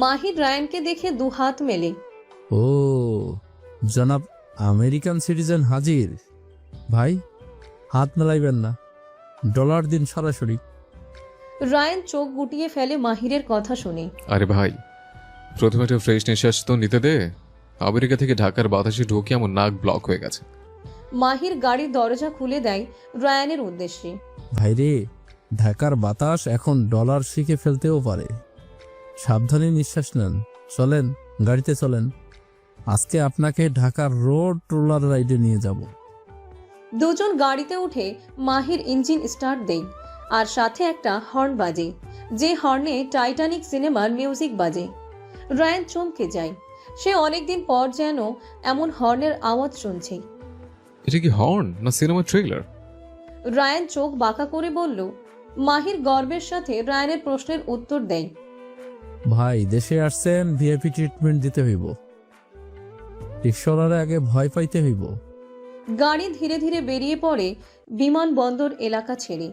মাহির রায়ানকে দেখে দু হাত মেলে। ও জনাব আমেরিকান সিটিজেন হাজির। ভাই হাত মেলাইবেন না, ডলার দিন সরাসরি। রায়ান চোখ গুটিয়ে ফেলে মাহিরের কথা শুনে। আরে ভাই, প্রথমে একটা ফ্রেশ নিঃশ্বাস তো নিতে দে। আমেরিকা থেকে ঢাকার বাতাসে ঢুকে আমার নাক ব্লক হয়ে গেছে। মাহির গাড়ির দরজা খুলে দেয় রায়ানের উদ্দেশ্যে। ভাইরে, ঢাকার বাতাস এখন ডলার শিখে ফেলতেও পারে, সাবধানে নিঃশ্বাস নেন। চলেন, গাড়িতে চলেন, আজকে আপনাকে ঢাকার রোড রোলার রাইডে নিয়ে যাব। দুজন গাড়িতে উঠে মাহির ইঞ্জিন স্টার্ট দেয় আর সাথে একটা হর্ন বাজে, যে হর্নে টাইটানিক সিনেমার মিউজিক বাজে। রায়ান চমকে যায়। সে অনেকদিন পর যেন এমন হর্নের আওয়াজ শুনছে। এটা কি হর্ন না সিনেমা ট্রেলার? রায়ান চোখ বাঁকা করে বলল। মাহির গর্বের সাথে রায়ানের প্রশ্নের উত্তর দেয়। ভাই দেশে আসছেন, ভিআইপি ট্রিটমেন্ট দিতে হইব, রিক্সাওয়ালারা আগে ভয় পাইতে হইব। গাড়ি ধীরে ধীরে বেরিয়ে পড়ে বিমানবন্দর এলাকা ছেড়ে।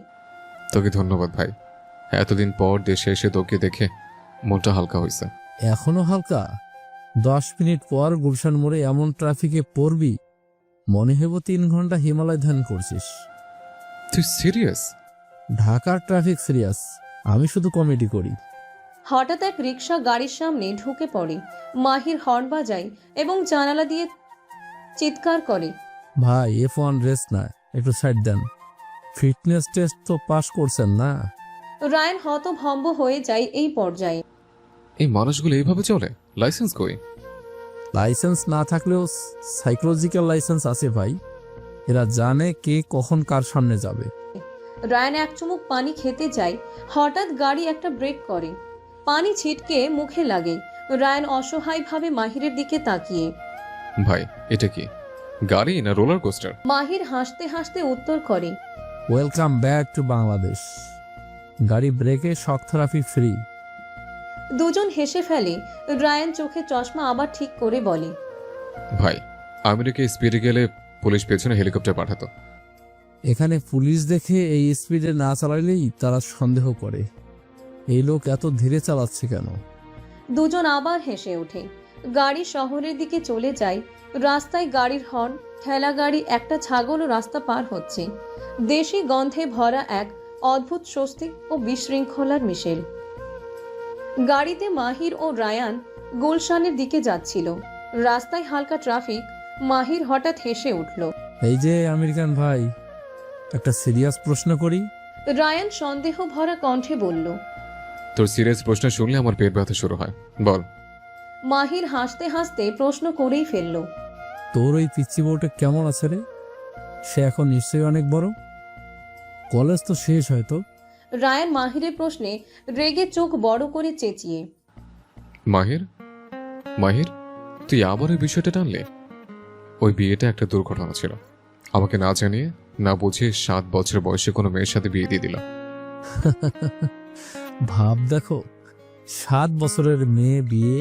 তোকে ধন্যবাদ ভাই, এতদিন পর দেশে এসে তোকে দেখে মনটা হালকা হয়েছে। এখনো হালকা? 10 মিনিট পর গুলশান মোড়ে এমন ট্রাফিকে পড়বি মনে হইব 3 ঘন্টা হিমালয় ধ্যান করছিস। তুই সিরিয়াস? ঢাকার ট্রাফিক সিরিয়াস, আমি শুধু কমেডি করি। হঠাৎ এক রিক্সা গাড়ির সামনে ঢুকে পড়ে। মাহির হর্ন বাজায় এবং জানালা দিয়ে চিৎকার করে, ভাই F1 রেস না, একটু সাইড দেন, ফিটনেস টেস্ট তো পাস করছেন না। রায়ান হতভম্ব হয়ে যায় এই পর্যায়ে। এই মানুষগুলো এইভাবে চলে? লাইসেন্স কই? লাইসেন্স না থাকলেও সাইকোলজিক্যাল লাইসেন্স আছে ভাই, এরা জানে কে কখন কার সামনে যাবে। রায়ান এক চুমুক পানি খেতে যায়, হঠাৎ গাড়ি একটা ব্রেক করে, পানি ছিটকে মুখে লাগে। রায়ান অসহায়ভাবে মাহিরের দিকে তাকিয়ে, ভাই এটা কি গাড়ি না রোলার কোস্টার? মাহির হাসতে হাসতে উত্তর করে, ওয়েলকাম ব্যাক টু বাংলাদেশ, গাড়ি ব্রেকে শক থেরাপি ফ্রি। দুজন হেসে ফেলে। রায়ান চোখে চশমা আবার ঠিক করে বলে, ভাই আমেরিকায় স্পিডে গেলে পুলিশ পেছনে হেলিকপ্টার পাঠাতো। এখানে পুলিশ দেখে এই স্পিডে না চালাইলেই তারা সন্দেহ করে এই লোক এত ধীরে চালাচ্ছে কেন। দুজন আবার হেসে ওঠে। গাড়ি শহরের দিকে চলে যায়। রাস্তায় গাড়ির হর্ন, ঠেলা গাড়ি, একটা ছাগলও রাস্তা পার হচ্ছে। দেশি গন্ধে ভরা এক অদ্ভুত স্বস্তি ও বিশৃঙ্খলার মিশেল। গাড়িতে মাহির ও রায়ান গুলশানের দিকে যাচ্ছিল। রাস্তায় হালকা ট্রাফিক। মাহির হঠাৎ হেসে উঠল। এই যে আমেরিকান ভাই, একটা সিরিয়াস প্রশ্ন করি। রায়ান সন্দেহ ভরা কণ্ঠে বলল, তোর সিরিয়াস প্রশ্ন শুনলে আমার পেট ব্যথা শুরু হয়, বল। মাহির হাসতে হাসতে প্রশ্ন করেই ফেলল, তোর ওই পিচ্চি বউটা কেমন আছে রে? সে এখন নিশ্চয়ই অনেক বড়, কলেজ তো শেষ হয়তো। রায়ান মাহিরের প্রশ্নে রেগে চোখ বড় করে চেঁচিয়ে, মাহির, মাহির, তুই আবার ওই বিষয়টা টানলে? ওই বিয়েটা একটা দুর্ঘটনা ছিল। আমাকে না জানিয়ে না বুঝিয়ে 7 বছর বয়সে কোনো মেয়ের সাথে বিয়ে দিয়ে দিলাম। ভাব দেখো, 7 বছরের মেয়ে বিয়ে,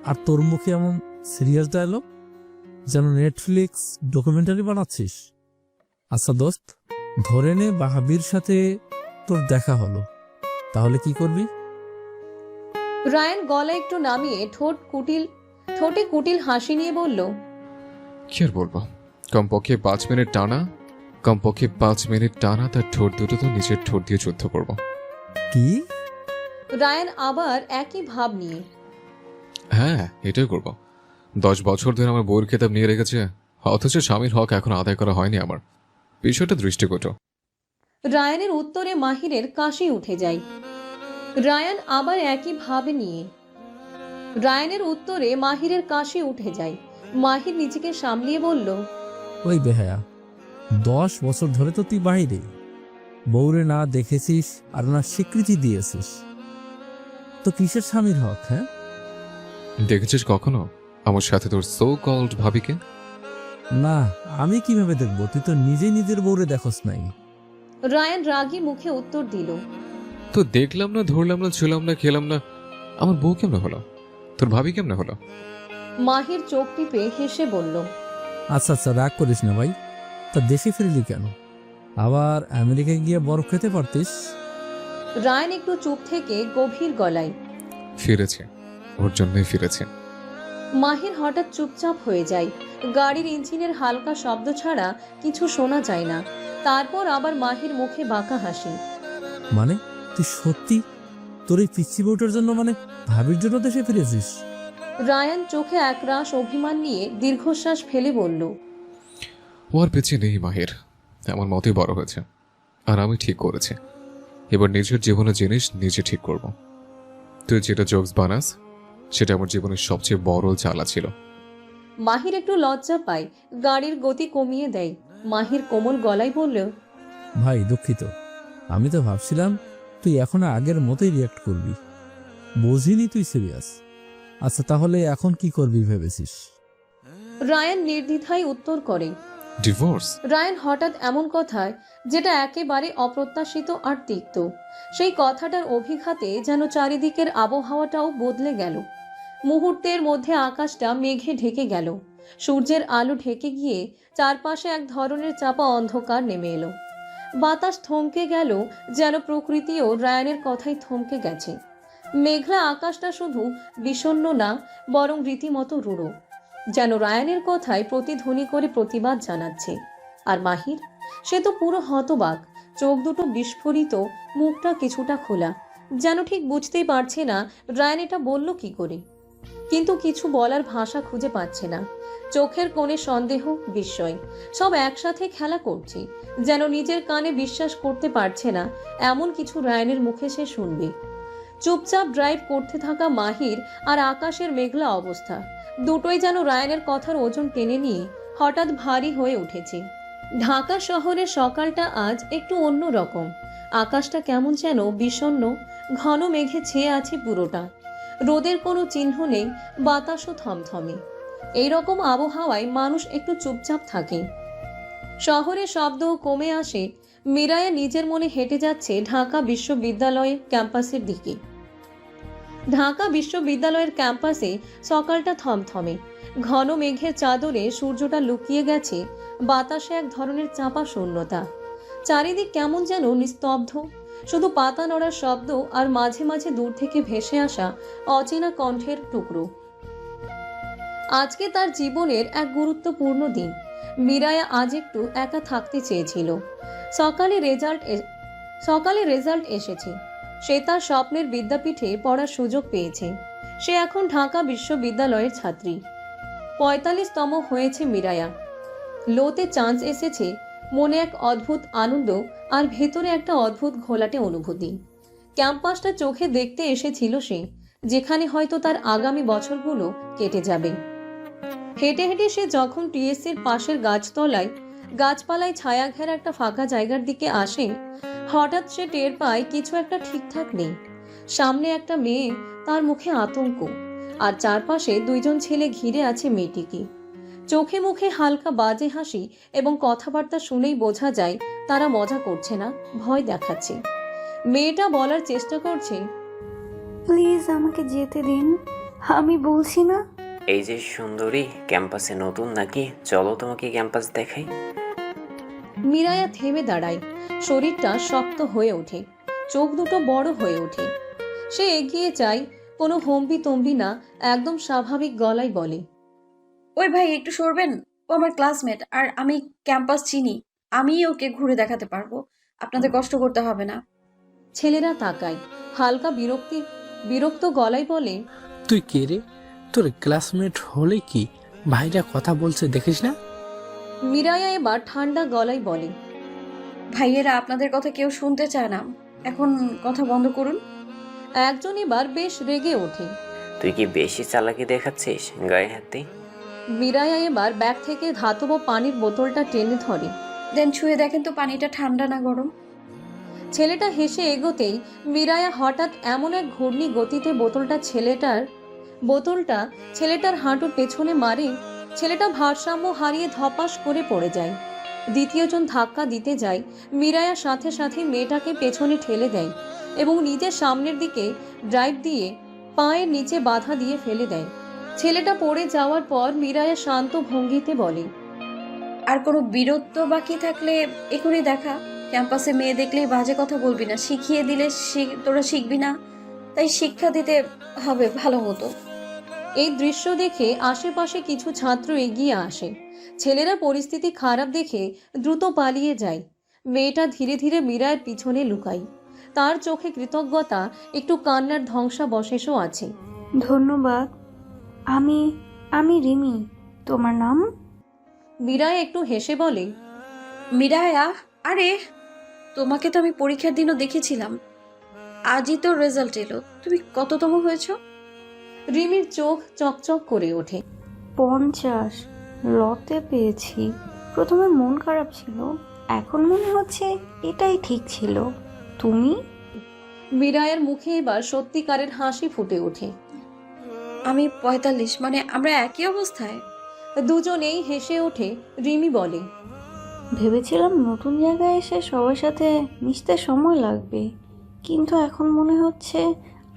আর তোর মুখে এমন সিরিয়াস ডায়লগ, যেন নেটফ্লিক্স ডকুমেন্টারি বানাচ্ছিস। আচ্ছা দোস্ত, ধরে নে বাহাবির সাথে তোর দেখা হলো, তাহলে কি করবি? রায়ান গলা একটু নামিয়ে ঠোঁটে কুটিল হাসি নিয়ে বলল, কি আর বলবো, কমপক্ষে 5 মিনিট টানা তার ঠোঁট দুটো তো নিজের ঠোঁট দিয়ে যুদ্ধ করব। কি? রায়ান আবার একই ভাব নিয়ে, হ্যাঁ, এটাই করব। 10 বছর ধরে আমার বউয়ের খেতাব নিয়ে রেখেছে, অথচ স্বামীর হক এখন আদায় করা হয়নি আমার। বিষয়টা দৃষ্টিকোণ। রায়ানের উত্তরে মাহিরের কাশি উঠে যায়। রায়ান আবার একই ভাবে নিয়ে, রায়ানের উত্তরে মাহিরের কাশি উঠে যায়। মাহির নিজেকে সামলিয়ে বলল, ওই বেহায়া, 10 বছর ধরে তো তুই বাইরে, বউরে না দেখেছিস আর না স্বীকৃতি দিয়েছিস, তো কিসের স্বামীর হক? হ্যাঁ, দেখেছিস কখনো আমার সাথে তোর সো কল্ড ভাবিকে? না, আমি কিভাবে দেখবো? তুই তো নিজেই নিজের বউরে দেখোস নাই। রায়ান রাগী মুখে উত্তর দিল, তো দেখলাম না, ধরলাম না, ছুলাম না, খেলাম না, আমার বউ কেমনে হলো? তোর ভাবি কেমনে হলো? মাহির চোখ টিপে হেসে বলল, আচ্ছা আচ্ছা, রাগ করিস না ভাই, তা দেশে ফিরলি কেন? আবার আমেরিকায় গিয়ে বরফ খেতে পারতিস। রায়ান একটু চুপ থেকে গভীর গলায়, ফিরেছে, ওর জন্যই ফিরেছে। মাহির হঠাৎ চুপচাপ হয়ে যায়। গাড়ির ইঞ্জিনের হালকা শব্দ ছাড়া কিছু শোনা যায় না। তারপর আবার মাহির মুখে বাঁকা হাসি। মানে তুই সত্যি তোর এই পিচ্ছি বউটার জন্য, মানে ভাবির জন্য দেশে ফিরেছিস? রায়ান চোখে একরাশ অভিমান নিয়ে দীর্ঘশ্বাস ফেলে বলল, ও আর পিছিয়ে নেই মাহির, আমার মতই বড় হয়েছে, আর আমি ঠিক করেছি। এবার নিজের জীবনের জিনিস নিজে ঠিক করব। তুই যেটা জোকস বানাস সেটা আমার জীবনের সবচেয়ে বড় জ্বালা ছিল। মাহির একটু লজ্জা পায়, গাড়ির গতি কমিয়ে দেয়। মাহির কোমল গলায় বলল, ভাই দুঃখিত, আমি তো ভাবছিলাম তুই এখন আগের মতোই রিয়াক্ট করবি, বুঝিনি তুই সিরিয়াস। আচ্ছা তাহলে এখন কি করবি ভেবেছিস? রায়ান নির্দ্বিধায় উত্তর করে, ডিভোর্স। রায়ান হঠাৎ এমন কথায়, যেটা একেবারে অপ্রত্যাশিত আর তিক্ত, সেই কথাটার অভিঘাতে যেন চারিদিকের আবহাওয়াটাও বদলে গেল। মুহূর্তের মধ্যে আকাশটা মেঘে ঢেকে গেল। সূর্যের আলো ঢেকে গিয়ে চারপাশে এক ধরনের চাপা অন্ধকার নেমে এলো। বাতাস থমকে গেল, যেন প্রকৃতিও রায়ানের কথাই থমকে গেছে। মেঘলা আকাশটা শুধু বিষণ্ণ না, বরং রীতিমতো রূঢ়, যেন রায়ানের কথায় প্রতিধ্বনি করে প্রতিবাদ জানাচ্ছে। আর মাহির, সে তো পুরো হতবাক, চোখ দুটো বিস্ফোরিত, মুখটা কিছুটা খোলা, যেন ঠিক বুঝতেই পারছে না রায়ান এটা বলল কি করে। কিন্তু কিছু বলার ভাষা খুঁজে পাচ্ছে না। চোখের কোণে সন্দেহ, বিস্ময় সব একসাথে খেলা করছে, যেন নিজের কানে বিশ্বাস করতে পারছে না এমন কিছু রায়ানের মুখে সে শুনবে। চুপচাপ ড্রাইভ করতে থাকা মাহির আর আকাশের মেঘলা অবস্থা, দুটোই যেন রায়ানের কথার ওজন টেনে নিয়ে হঠাৎ ভারী হয়ে উঠেছে। ঢাকা শহরের সকালটা আজ একটু অন্য রকম। আকাশটা কেমন যেন বিষণ্ণ, ঘন মেঘে ছেয়ে আছে পুরোটা। রোদের কোনো চিহ্ন নেই, বাতাসও থমথমে। এইরকম আবহাওয়ায় মানুষ একটু চুপচাপ থাকে। শহরের শব্দও কমে আসে। মিরায়া নিজের মনে হেঁটে যাচ্ছে ঢাকা বিশ্ববিদ্যালয়ের ক্যাম্পাসের দিকে। ঢাকা বিশ্ববিদ্যালয়ের ক্যাম্পাসে সকালটা থমথমে। ঘন মেঘের চাদরে সূর্যটা লুকিয়ে গেছে, বাতাসে এক ধরনের চাপা শূন্যতা। চারিদিক কেমন যেন নিস্তব্ধ, শুধু পাতা নড়ার শব্দ আর মাঝে মাঝে দূর থেকে ভেসে আসা অচেনা কণ্ঠের টুকরো। আজকে তার জীবনের এক গুরুত্বপূর্ণ দিন। মিরায়া আজ একটু একা থাকতে চেয়েছিল। সকালে রেজাল্ট এসেছে। সে তার স্বপ্নের বিদ্যাপীঠে পড়ার সুযোগ পেয়েছে। সে এখন ঢাকা বিশ্ববিদ্যালয়ের ছাত্রী। 45তম হয়েছে মিরায়া। লোতে চান্স এসেছে, মনে এক অদ্ভুত আনন্দ আর ভেতরে একটা অদ্ভুত ঘোলাটে অনুভূতি। ক্যাম্পাসটা চোখে দেখতে এসেছিল সে, যেখানে হয়তো তার আগামী বছরগুলো কেটে যাবে। হেঁটে হেঁটে সে যখন টিএসসির পাশের গাছতলায় গাছপালায় ছায়া ঘেরা একটা ফাঁকা জায়গার দিকে আসে। হঠাৎ সে টের পায় কিছু একটা ঠিকঠাক নেই। সামনে একটা মেয়ে, তার মুখে আতঙ্ক, আর চারপাশে দুইজন ছেলে ঘিরে আছে মেয়েটিকে। চোখে মুখে হালকা বাজে হাসি এবং কথাবার্তা শুনেই বোঝা যায় তারা মজা করছে না, ভয় দেখাচ্ছে। মেয়েটা বলার চেষ্টা করছে, প্লিজ আমাকে যেতে দিন, আমি বলছি না। এই যে সুন্দরী, ক্যাম্পাসে নতুন নাকি? চলো তোমাকে ক্যাম্পাস দেখাই। মিরায়া থেমে দাঁড়ায়, শরীরটা শক্ত হয়ে ওঠে, চোখ দুটো বড় হয়ে ওঠে। সে এগিয়ে যায়, কোনো হম্বি তম্বি না, একদম স্বাভাবিক গলায় বলে, ওই ভাই একটু সরবেন, ও আমার ক্লাসমেট আর আমি ক্যাম্পাস চিনি, আমি ওকে ঘুরে দেখাতে পারবো, আপনাদের কষ্ট করতে হবে না। ছেলেরা তাকায়, হালকা বিরক্ত গলায় বলে, তুই কে রে? তোর ক্লাসমেট হলে কি ভাইরা কথা বলছে দেখিস না? মিরায়া এবার ঠান্ডা গলায় বলে, ভাইয়েরা আপনাদের কথা কেউ শুনতে চায় না, এখন কথা বন্ধ করুন। একজন এবার বেশ রেগে ওঠে, তুই কি বেশি চালাকি দেখাচ্ছিস গায়ে হাতে? মিরায়া এবার ব্যাগ থেকে ধাতব পানির বোতলটা টেনে ধরে, দেন ছুঁয়ে দেখেন তো পানিটা ঠান্ডা না গরম। ছেলেটা হেসে এগোতেই মিরায়া হঠাৎ এমন এক ঘূর্ণি গতিতে বোতলটা ছেলেটার হাঁটুর পেছনে মারে। ছেলেটা ভারসাম্য হারিয়ে ধপাস করে পড়ে যায়। দ্বিতীয়জন ধাক্কা দিতে যায়, মিরায়া সাথে সাথে মেয়েটাকে পেছনে ঠেলে দেয় এবং নিজের সামনের দিকে ড্রাইভ দিয়ে পায়ের নিচে বাধা দিয়ে ফেলে দেয়। ছেলেটা পড়ে যাওয়ার পর মিরায়া শান্ত ভঙ্গিতে বলে, আর কোনো বীরত্ব বাকি থাকলে এখনই দেখা। ক্যাম্পাসে মেয়ে দেখলেই বাজে কথা বলবি না, শিখিয়ে দিলে তোরা শিখবি না, তাই শিক্ষা দিতে হবে ভালো মতো। এই দৃশ্য দেখে আশেপাশে কিছু ছাত্র এগিয়ে আসে। ছেলেরা পরিস্থিতি খারাপ দেখে দ্রুত পালিয়ে যায়। মেয়েটা ধীরে ধীরে মীরার পিছনে লুকায়, তার চোখে কৃতজ্ঞতা, একটু কান্নার ধ্বংসাবশেষও আছে। ধন্যবাদ, আমি রিমি, তোমার নাম? মীরায় একটু হেসে বলে, মিরায়া, আরে তোমাকে তো আমি পরীক্ষার দিনও দেখেছিলাম, আজই তো রেজাল্ট এলো, তুমি কততম হয়েছ? রিমির চোখ চকচক করে ওঠে। 50 লতে পেয়েছি। প্রথমে মন খারাপ ছিল, এখন মনে হচ্ছে এটাই ঠিক ছিল। তুমি? মীরায়ের মুখে এবার সত্যিকারের হাসি ফুটে ওঠে। আমি 45, মানে আমরা একই অবস্থায়। দুজনেই হেসে ওঠে। রিমি বলে, ভেবেছিলাম নতুন জায়গায় এসে সবার সাথে মিশতে সময় লাগবে, কিন্তু এখন মনে হচ্ছে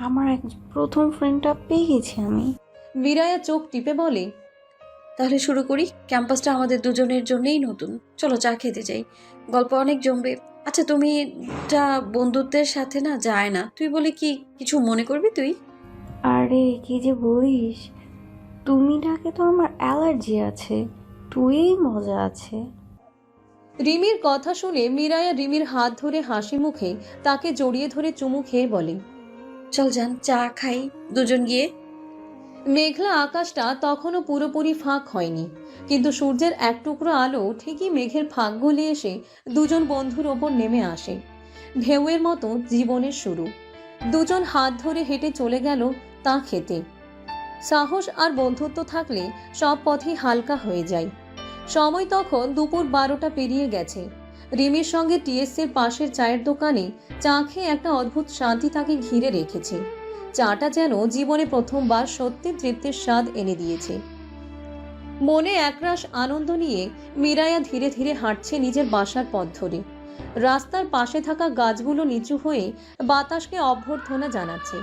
আমার প্রথম ফ্রেন্ডটা পেয়ে গেছি আমি। মীরায়া চোখ টিপে বলে, তাহলে শুরু করি, ক্যাম্পাসটা আমাদের দুজনের জন্যই নতুন, চলো চা খেতে যাই, গল্প অনেক জমবে। আচ্ছা, তুমি বন্ধুত্বের সাথে না যায় না, তুই বলে কি কিছু মনে করবি তুই? আরে কি যে বলিস, তুমি ডাকে তো আমার অ্যালার্জি আছে, তুই মজা আছে। রিমির কথা শুনে মীরায়া রিমির হাত ধরে হাসি মুখে তাকে জড়িয়ে ধরে চুমু খেয়ে বলে, চল যান চা খাই দুজন গিয়ে। মেঘলা আকাশটা তখনও পুরোপুরি ফাঁক হয়নি, কিন্তু সূর্যের এক টুকরো আলো ঠিকই মেঘের ফাঁক গলিয়ে এসে দুজন বন্ধুর ওপর নেমে আসে। ঢেউয়ের মতো জীবনের শুরু। দুজন হাত ধরে হেঁটে চলে গেল তা খেতে। সাহস আর বন্ধুত্ব থাকলে সব পথই হালকা হয়ে যায়। সময় তখন দুপুর 12টা পেরিয়ে গেছে। রিমির সঙ্গে টিএসসির পাশের চায়ের দোকানে চা খেয়ে একটা অদ্ভুত শান্তি তাকে ঘিরে রেখেছে। চাটা যেন জীবনে প্রথমবার সত্যি তৃপ্তির স্বাদ এনে দিয়েছে। মনে একরাশ আনন্দ নিয়ে মীরায়া ধীরে ধীরে হাঁটছে নিজের বাসার পথ ধরে। রাস্তার পাশে থাকা গাছগুলো নিচু হয়ে বাতাসকে অভ্যর্থনা জানাচ্ছে।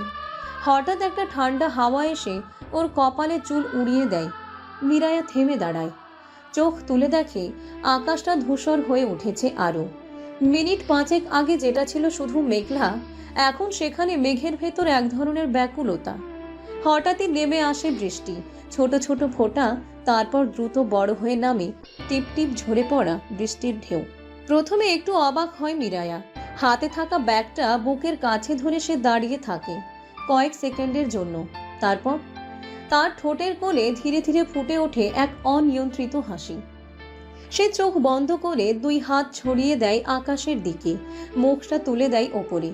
হঠাৎ একটা ঠান্ডা হাওয়া এসে ওর কপালে চুল উড়িয়ে দেয়। মীরায়া থেমে দাঁড়ায়, চোখ তুলে দেখে আকাশটা ধূসর হয়ে উঠেছে আরো। মিনিট 5 আগে যেটা ছিল শুধু মেঘলা, এখন সেখানে মেঘের ভেতর এক ধরনের ব্যাকুলতা। হঠাৎই নেমে আসে বৃষ্টি, ছোট ছোট ফোঁটা, তারপর দ্রুত বড় হয়ে নামে টিপ টিপ ঝরে পড়া বৃষ্টির ঢেউ। প্রথমে একটু অবাক হয় মীরায়া। হাতে থাকা ব্যাগটা বুকের কাছে ধরে সে দাঁড়িয়ে থাকে কয়েক সেকেন্ডের জন্য। তারপর তার ঠোঁটের কোণে ধীরে ধীরে ফুটে ওঠে এক অনিয়ন্ত্রিত হাসি। সে চোখ বন্ধ করে 2 হাত ছড়িয়ে দেয় আকাশের দিকে, মুখটা তুলে দেয় ওপরে,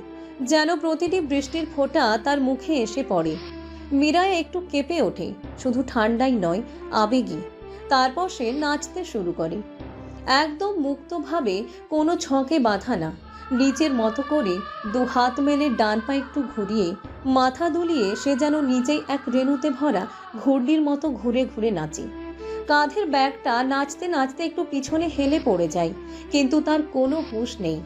যেন প্রতিটি বৃষ্টির ফোঁটা তার মুখে এসে পড়ে। মীরায়া একটু কেঁপে ওঠে, শুধু ঠান্ডাই নয়, আবেগী। তারপর সে নাচতে শুরু করে। একদম মুক্তভাবে কোনো ছকে বাঁধা না, নিচের মতো করে দু হাত মেলে ডান পা একটু ঘুরিয়ে মাথা দুলিয়ে সে যেন নিজেই এক রেণুতে ভরা ঘূর্ণির মতো ঘুরে ঘুরে নাচে। কাঁধের ব্যাগটা নাচতে নাচতে একটু পিছনে হেলে পড়ে যায়, কিন্তু তার কোনো হুঁশ নেই।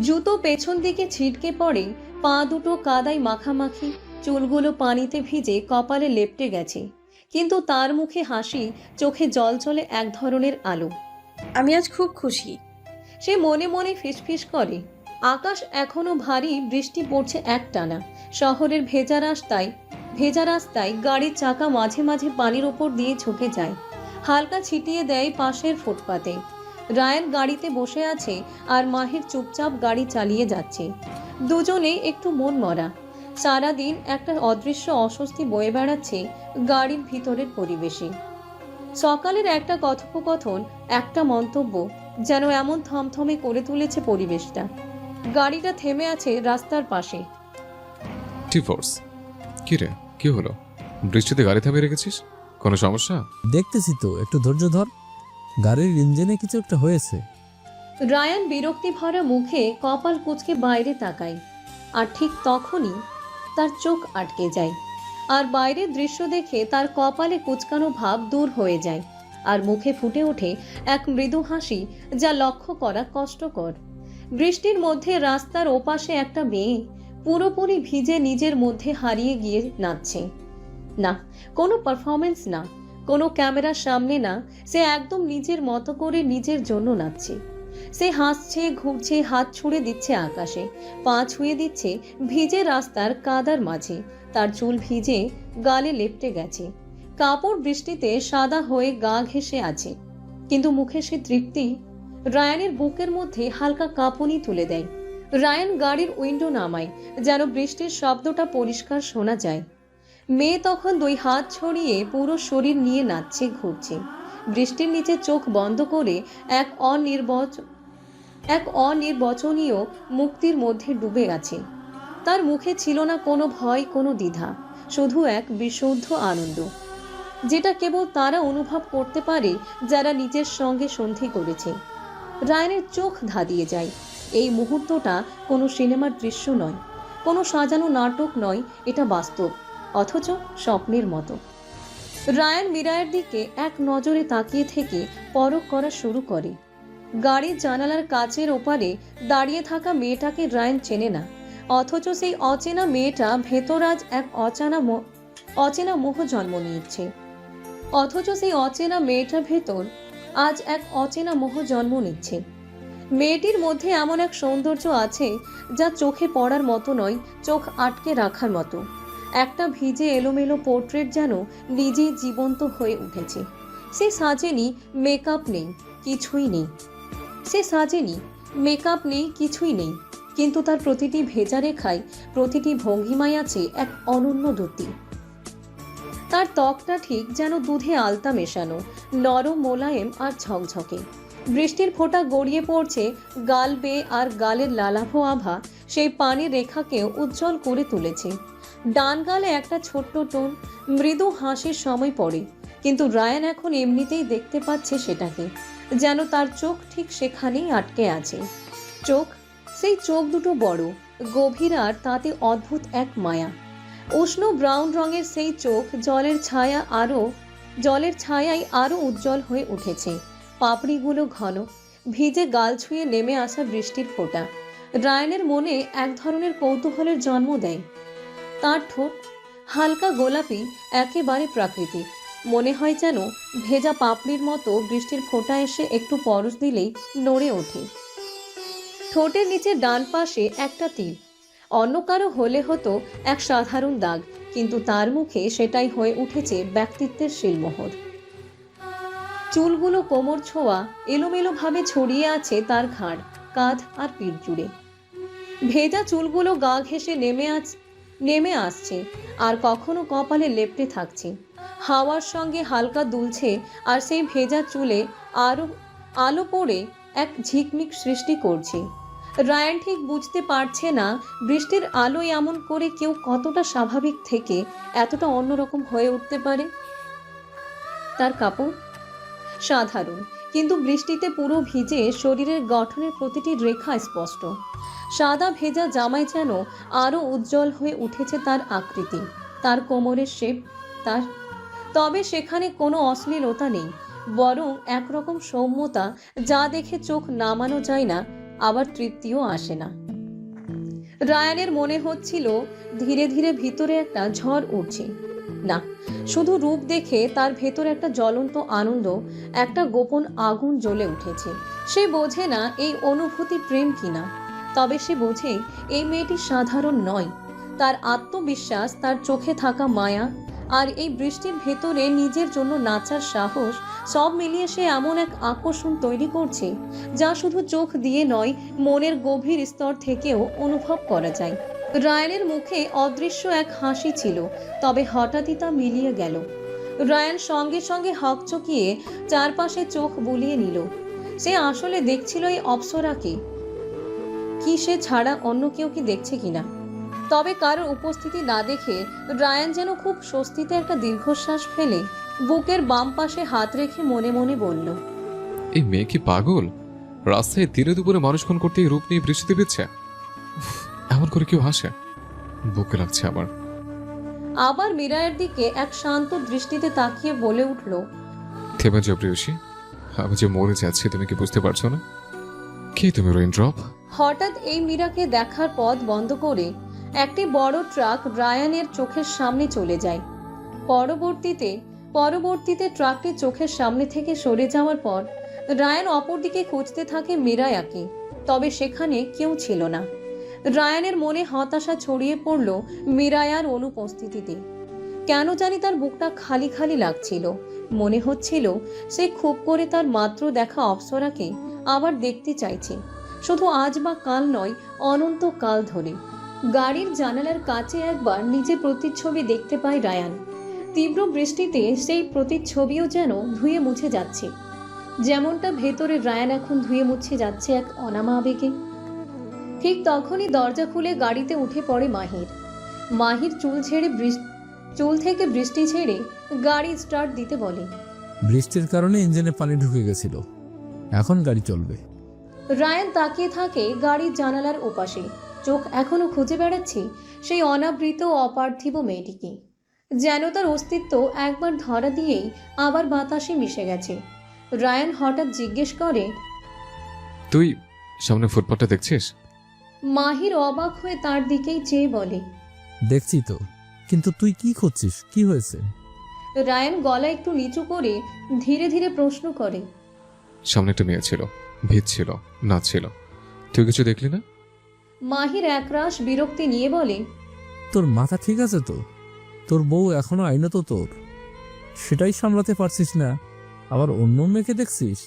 জুতো পেছন দিকে ছিটকে পড়ে, পা দুটো কাদায় মাখামাখি, চুলগুলো পানিতে ভিজে কপালে লেপ্টে গেছে, কিন্তু তার মুখে হাসি, চোখে জল চলে এক ধরনের আলো। আমি আজ খুব খুশি। সে মনে মনে ফিসফিস করে। আকাশ এখনো ভারী, বৃষ্টি পড়ছে একটানা। শহরের ভেজা রাস্তায় গাড়ির চাকা মাঝে মাঝে পানির ওপর দিয়ে ঝুঁকে যায়, হালকা ছিটিয়ে দেয় পাশের ফুটপাতে। রায়ান গাড়িতে বসে আছে আর মাহির চুপচাপ গাড়ি চালিয়ে যাচ্ছে। দুজনেই একটু মন মরা। সারাদিন একটা অদৃশ্য অস্বস্তি বয়ে বেড়াচ্ছে গাড়ির ভিতরের পরিবেশে। সকালের একটা কথোপকথন, একটা মন্তব্য যেন এমন থমথমে করে তুলেছে পরিবেশটা। গাড়িটা থেমে আছে রাস্তার পাশে। ডিভোর্স? কি রে, কি হলো? বৃষ্টিতে গাড়ি থামিয়ে রেখেছিস? কোনো সমস্যা? দেখতেছি তো, একটু ধৈর্য ধর। গাড়ির ইঞ্জিনে কিছু একটা হয়েছে। রায়ান বিরক্তি ভরা মুখে কপাল কুঁচকে বাইরে তাকায়, আর ঠিক তখনই তার চোখ আটকে যায়। আর বাইরের দৃশ্য দেখে তার কপালে কুঁচকানো ভাব দূর হয়ে যায়, আর মুখে ফুটে ওঠে এক মৃদু হাসি, যা লক্ষ্য করা কষ্টকর। বৃষ্টির মধ্যে রাস্তার ওপাশে একটা মেয়ে পুরোপুরি ভিজে নিজের মধ্যে হারিয়ে গিয়ে নাচছে। না, কোনো পারফরমেন্স না, কোনো ক্যামেরার সামনে না, সে একদম নিজের মতো করে নিজের জন্য নাচছে। সে হাসছে, ঘুরছে, হাত ছুঁড়ে দিচ্ছে আকাশে, পা ছুঁয়ে দিচ্ছে ভিজে রাস্তার কাদার মাঝে। তার চুল ভিজে গালে লেপ্টে গেছে, কাপড় বৃষ্টিতে সাদা হয়ে গা ঘেঁষে আছে, কিন্তু মুখে সে তৃপ্তি। রায়ানের বুকের মধ্যে হালকা কাঁপুনি তুলে দেয়। রায়ান গাড়ির উইন্ডো নামায়, যেন বৃষ্টির শব্দটা পরিষ্কার শোনা যায়। মেয়ে তখন দুই হাত ছড়িয়ে পুরো শরীর নিয়ে নাচছে, ঘুরছে। বৃষ্টির নিচে চোখ বন্ধ করে এক অনির্বচনীয় মুক্তির মধ্যে ডুবে আছে। তার মুখে ছিল না কোনো ভয়, কোনো দ্বিধা, শুধু এক বিশুদ্ধ আনন্দ, যেটা কেবল তারা অনুভব করতে পারে যারা নিজের সঙ্গে সন্ধি করেছে। রায়ানের চোখ ধাঁধিয়ে যায়। এই মুহূর্তটা কোনো সিনেমার দৃশ্য নয়, কোনো সাজানো নাটক নয়, এটা বাস্তব, অথচ স্বপ্নের মতো। রায়ান মিরায়ের দিকে এক নজরে তাকিয়ে থেকে পরখ করা শুরু করে। গাড়ির জানালার কাচের ওপারে দাঁড়িয়ে থাকা মেয়েটাকে রায়ান চেনে না, অথচ সেই অচেনা মেয়েটা ভেতর আজ এক অচেনা মোহ জন্ম নিচ্ছে। মেয়েটির মধ্যে এমন এক সৌন্দর্য আছে যা চোখে পড়ার মতো নয়, চোখ আটকে রাখার মতো। একটা ভিজে এলোমেলো পোর্ট্রেট যেন নিজেই জীবন্ত হয়ে উঠেছে। সে সাজেনি, মেকআপ নেই, কিছুই নেই, কিন্তু তার প্রতিটি ভেজা রেখায়, প্রতিটি ভঙ্গিমায় আছে এক অনন্য দ্যুতি। তার ত্বকটা ঠিক যেন দুধে আলতা মেশানো, নরম, মোলায়েম আর ঝকঝকে। বৃষ্টির ফোঁটা গড়িয়ে পড়ছে গাল বেয়ে, আর গালের লালাভ আভা সেই পানির রেখাকেও উজ্জ্বল করে তুলেছে। ডান গালে একটা ছোট্ট টোন, মৃদু হাসির সময় পড়ে, কিন্তু রায়ান এখন এমনিতেই দেখতে পাচ্ছে সেটাকে, যেন তার চোখ ঠিক সেখানেই আটকে আছে। সেই চোখ দুটো বড়, গভীর, আর তাতে অদ্ভুত এক মায়া। উষ্ণ ব্রাউন রঙের সেই চোখ জলের ছায়ায় আরো উজ্জ্বল হয়ে উঠেছে। পাপড়িগুলো ঘন, ভিজে গাল ছুঁয়ে নেমে আসা বৃষ্টির ফোঁটা রায়ানের মনে এক ধরনের কৌতূহলের জন্ম দেয়। তার ঠোঁট হালকা গোলাপি, একেবারে প্রাকৃতিক, মনে হয় যেন ভেজা পাপড়ির মতো বৃষ্টির ফোঁটা এসে একটু পরশ দিলেই নড়ে ওঠে। ঠোঁটের নিচে ডান পাশে একটা তিল, অন্য কারো হলে হতো এক সাধারণ দাগ, কিন্তু তার মুখে সেটাই হয়ে উঠেছে ব্যক্তিত্বের শিলমোহর। চুলগুলো কোমর ছোঁয়া, এলোমেলোভাবে ছড়িয়ে আছে তার ঘাড়, কাঁধ আর পিঠ জুড়ে। ভেজা চুলগুলো গা ঘেঁষে নেমে আসছে, আর কখনো কপালে লেপ্টে থাকছে। হাওয়ার সঙ্গে হালকা দুলছে, আর সেই ভেজা চুলে আলো পড়ে এক ঝিকমিক সৃষ্টি করছে। রায়ান ঠিক বুঝতে পারছে না বৃষ্টির আলোয় এমন করে কেউ কতটা স্বাভাবিক থেকে এতটা অন্যরকম হয়ে উঠতে পারে। তার কাপড় সাধারণ, কিন্তু বৃষ্টিতে পুরো ভিজে শরীরের গঠনের প্রতিটি রেখা স্পষ্ট। সাদা ভেজা জামায় যেন আরও উজ্জ্বল হয়ে উঠেছে তার আকৃতি, তার কোমরের শেপ। তবে সেখানে কোনো অশ্লীলতা নেই, বরং একরকম সৌম্যতা যা দেখে চোখ নামানো যায় না, আবার তৃপ্তিও আসে না। রায়ানের মনে হচ্ছিল ধীরে ধীরে ভিতরে একটা ঝড় উঠছে। না, শুধু রূপ দেখে তার ভেতর একটা জ্বলন্ত আনন্দ, একটা গোপন আগুন জ্বলে উঠেছে। সে বোঝে না এই অনুভূতি প্রেম কিনা, তবে সে বোঝে এই মেয়েটি সাধারণ নয়। তার আত্মবিশ্বাস, তার চোখে থাকা মায়া, আর এই বৃষ্টির ভেতরে নিজের জন্য নাচার সাহস, সব মিলিয়ে সে এমন এক আকর্ষণ তৈরি করছে যা শুধু চোখ দিয়ে নয়, মনের গভীর স্তর থেকেও অনুভব করা যায়। রায়ানের মুখে অদৃশ্য এক হাসি ছিল, তবে হঠাৎই তা মিলিয়ে গেল। রায়ান সঙ্গে সঙ্গে হকচকিয়ে চারপাশে চোখ বুলিয়ে নিল। সে আসলে দেখছিল এই অপ্সরাকে, কি সে ছাড়া অন্য কেউ কি দেখছে কিনা। তবে কারোর উপস্থিতি না দেখে রায়ান যেন খুব স্বস্তিতে একটা দীর্ঘশ্বাস ফেলে বুকের বাম পাশে হাত রেখে মনে মনে বলল, এই মেয়ে কি পাগল? রাস্তায় দিনে দুপুরে মানুষ খুন করতে এই রূপ নিয়ে বৃষ্টিতে ভিজছে? এমন করে কেউ হাসে? বুকে লাগছে আমার। আবার মীরায়ের দিকে এক শান্ত দৃষ্টিতে তাকিয়ে বলে উঠল, থেমে যাও প্রিয়সী, আমি যে মরে যাচ্ছি তুমি কি বুঝতে পারছো না? কে তুমি রেইনড্রপ? হঠাৎ এই মীরাকে দেখার পথ বন্ধ করে একটি বড় ট্রাক রায়ানের চোখের সামনে চলে যায়। পরবর্তীতে ট্রাকটি চোখের সামনে থেকে সরে যাওয়ার পর রায়ান অপরদিকে খুঁজতে থাকে মীরায়াকে, তবে সেখানে কেউ ছিল না। রায়ানের মনে হতাশা ছড়িয়ে পড়ল মীরায়ার অনুপস্থিতিতে। কেন জানি তার বুকটা খালি খালি লাগছিল। মনে হচ্ছিল সে খুব করে তার মাত্র দেখা অপ্সরাকে আবার দেখতে চাইছে, শুধু আজ বা কাল নয়, অনন্তকাল ধরে। গাড়ির জানালার কাছে একবার নিজের প্রতিচ্ছবি দেখতে পায় রায়ান। তীব্র বৃষ্টিতে সেই প্রতিচ্ছবিও যেন ধুয়ে মুছে যাচ্ছে, যেমনটা ভেতরে রায়ান এখন ধুয়ে মুছে যাচ্ছে এক অনামা আবেগে। ঠিক তখনই দরজা খুলে গাড়িতে উঠে পড়ে মাহির চুল থেকে বৃষ্টি ছেড়ে গাড়ি স্টার্ট দিতে বলে। বৃষ্টির কারণে ইঞ্জিনে পানি ঢুকে গেছিল, এখন গাড়ি চলবে। রায়ান তাকিয়ে থাকে গাড়ির জানালার ওপাশে, চোখ এখনো খুঁজে বেড়াচ্ছে সেই অনাবৃত অপার্থিব মেয়েটিকে, যেন তার অস্তিত্ব একবার ধরা দিয়েই আবার বাতাসে মিশে গেছে। রায়ান হঠাৎ জিজ্ঞেস করে, তুই সামনে ফুটপাথটা দেখছিস? মাহির অবাক হয়ে তার দিকেই চেয়ে বলে, দেখছি তো, কিন্তু তুই কি খুঁজছিস? কি হয়েছে? রায়ান গলা একটু নিচু করে ধীরে ধীরে প্রশ্ন করে, সামনে একটা মেয়ে ছিল, ভিজছিল, নাচছিল, তুই কিছু দেখলি না? মাহির একরাশ বিরক্তি নিয়ে বলে, তোর মাথা ঠিক আছে তো? তোর বউ এখনো আইনত তোর, সেটাই সামলাতে পারছিস না, আবার অন্য মেয়েকে দেখছিস।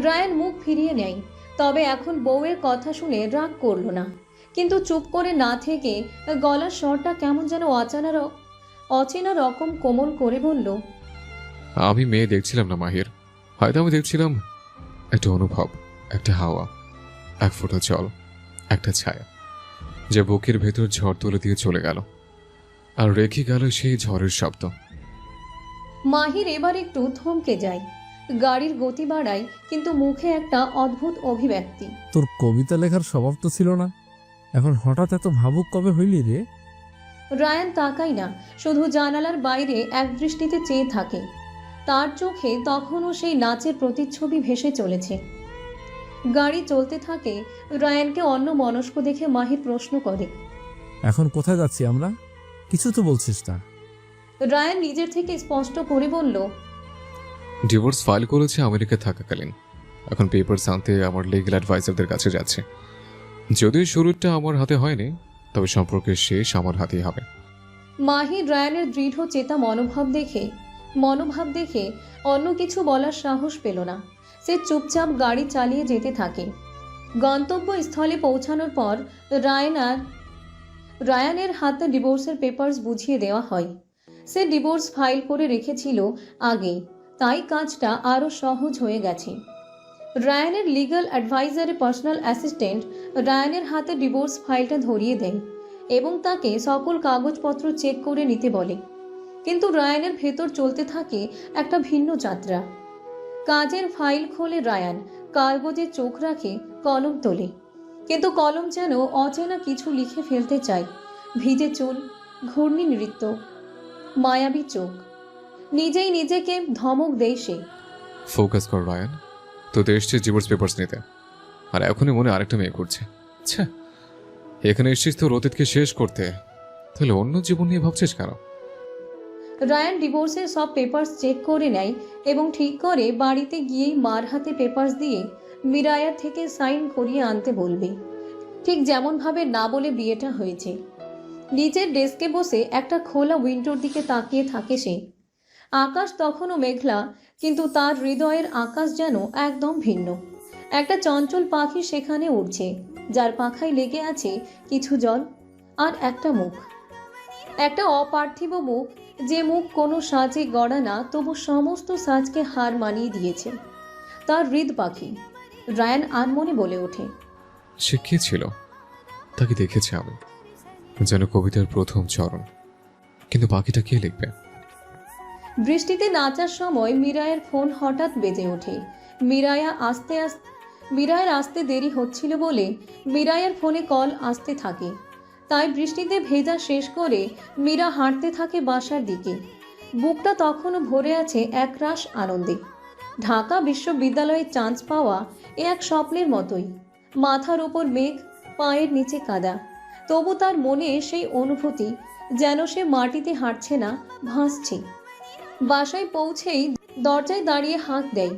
রায়ান মুখ ফিরিয়ে নেয়, তবে এখন বউয়ের কথা শুনে রাগ করল না, কিন্তু চুপ করে না থেকে গলার স্বরটা কেমন যেন অচেনা রকম কোমল করে বলল, আমি মেয়ে দেখছিলাম না মাহির, হয়তো আমি দেখছিলাম একটা অনুভব, একটা হাওয়া, এক ফোঁটা জল, একটা ছায়া, যে বুকের ভেতর ঝড় তুলে দিয়ে চলে গেল, আর রেখে গেল সেই ঝড়ের শব্দ। মাহির এবার একটু থমকে যায়, গাড়ির গতি বাড়ায়, কিন্তু মুখে একটা অদ্ভুত অভিব্যক্তি। তোর কবিতা লেখার স্বভাব তো ছিল না, এখন হঠাৎ এত ভাবুক কবে হইলি রে? রায়ান তাকায় না, শুধু জানালার বাইরে এক দৃষ্টিতে চেয়ে থাকে। তার চোখে তখনও সেই নাচের প্রতিচ্ছবি ভেসে চলেছে। গাড়ি চলতে থাকে। রায়ানকে অন্য মনস্ক দেখে মাহির প্রশ্ন করে, এখন কোথায় যাচ্ছি আমরা? কিছু তো বলছিস না। রায়ান নিজের থেকে স্পষ্ট করে বলল, ডিভোর্স ফাইল করেছে আমেরিকায় থাকাকালীন, এখন পেপারস আনতে আমার লিগ্যাল অ্যাডভাইজারদের কাছে যাচ্ছে। যদিও শুরুটা আমার হাতে হয়নি, তবে সম্পর্কের শেষ আমার হাতেই হবে। মাহির রায়ানের দৃঢ় চেতা মনোভাব দেখে অন্য কিছু বলার সাহস পেল না। সে চুপচাপ গাড়ি চালিয়ে যেতে থাকে। গন্তব্যস্থলে পৌঁছানোর পর রায়ানের হাতে ডিভোর্সের পেপারস বুঝিয়ে দেওয়া হয়। সে ডিভোর্স ফাইল করে রেখেছিল আগেই, তাই কাজটা আরও সহজ হয়ে গেছে। রায়ানের লিগ্যাল অ্যাডভাইজারের পার্সোনাল অ্যাসিস্ট্যান্ট রায়ানের হাতে ডিভোর্স ফাইলটা ধরিয়ে দেয় এবং তাকে সকল কাগজপত্র চেক করে নিতে বলে। কিন্তু রায়ানের ভেতর চলতে থাকে একটা ভিন্ন যাত্রা। কাজের ফাইল খোলে রায়ান, কাগজে চোখ রাখে, কলম তোলে, কিন্তু কলম যেন অচেনা কিছু লিখে ফেলতে চায়। ভিজে চুল, ঘূর্ণি নৃত্য, মায়াবী চোখ। নিজেই নিজেকে ধমক দেয় সে। ফোকাস কর রায়ান, তো এসছিস ডিভোর্স পেপারস নিতে, আর এখনই মনে আরেকটা মেয়ে করছে। আচ্ছা, এখানে এসছিস তোর অতীতকে শেষ করতে, তাহলে অন্য জীবন নিয়ে ভাবছিস কেন? রায়ান ডিভোর্সের সব পেপারস চেক করে নেয় এবং ঠিক করে বাড়িতে গিয়েই মার হাতে পেপারস দিয়ে মিরায়ার থেকে সাইন করিয়ে আনতে বলবে, ঠিক যেমনভাবে না বলে বিয়েটা হয়েছে। নিচের ডেস্কে বসে একটা খোলা উইন্ডোর দিকে তাকিয়ে থাকে সে। আকাশ তখনও মেঘলা, কিন্তু তার হৃদয়ের আকাশ যেন একদম ভিন্ন। একটা চঞ্চল পাখি সেখানে উড়ছে, যার পাখায় লেগে আছে কিছু জল আর একটা মুখ। একটা অপার্থিব মুখ, যে মুখ কোনো সাজে গড়া না, তবু সমস্ত সাজকে হার মানিয়ে দিয়েছে। তার হৃদ পাখি। রায়ান আনমনে বলে ওঠে, সে কে ছিল? তাকে দেখেছি আমি, যেন কবিতার প্রথম চরণ, কিন্তু বাকিটা কে লিখবে? বৃষ্টিতে নাচার সময় মিরায়ের ফোন হঠাৎ বেজে ওঠে। মিরায়ের আসতে দেরি হচ্ছিল বলে মিরায়ের ফোনে কল আসতে থাকে। তাই বৃষ্টিতে ভেজা শেষ করে মীরা হাঁটতে থাকে বাসার দিকে। বুকটা তখনও ভরে আছে একরাশ আনন্দে। ঢাকা বিশ্ববিদ্যালয়ে চান্স পাওয়া এ এক স্বপ্নের মতোই। মাথার ওপর মেঘ, পায়ের নিচে কাদা, তবু তার মনে সেই অনুভূতি যেন সে মাটিতে হাঁটছে না, ভাসছে। বাসায় পৌঁছেই দরজায় দাঁড়িয়ে হাঁক দেয়,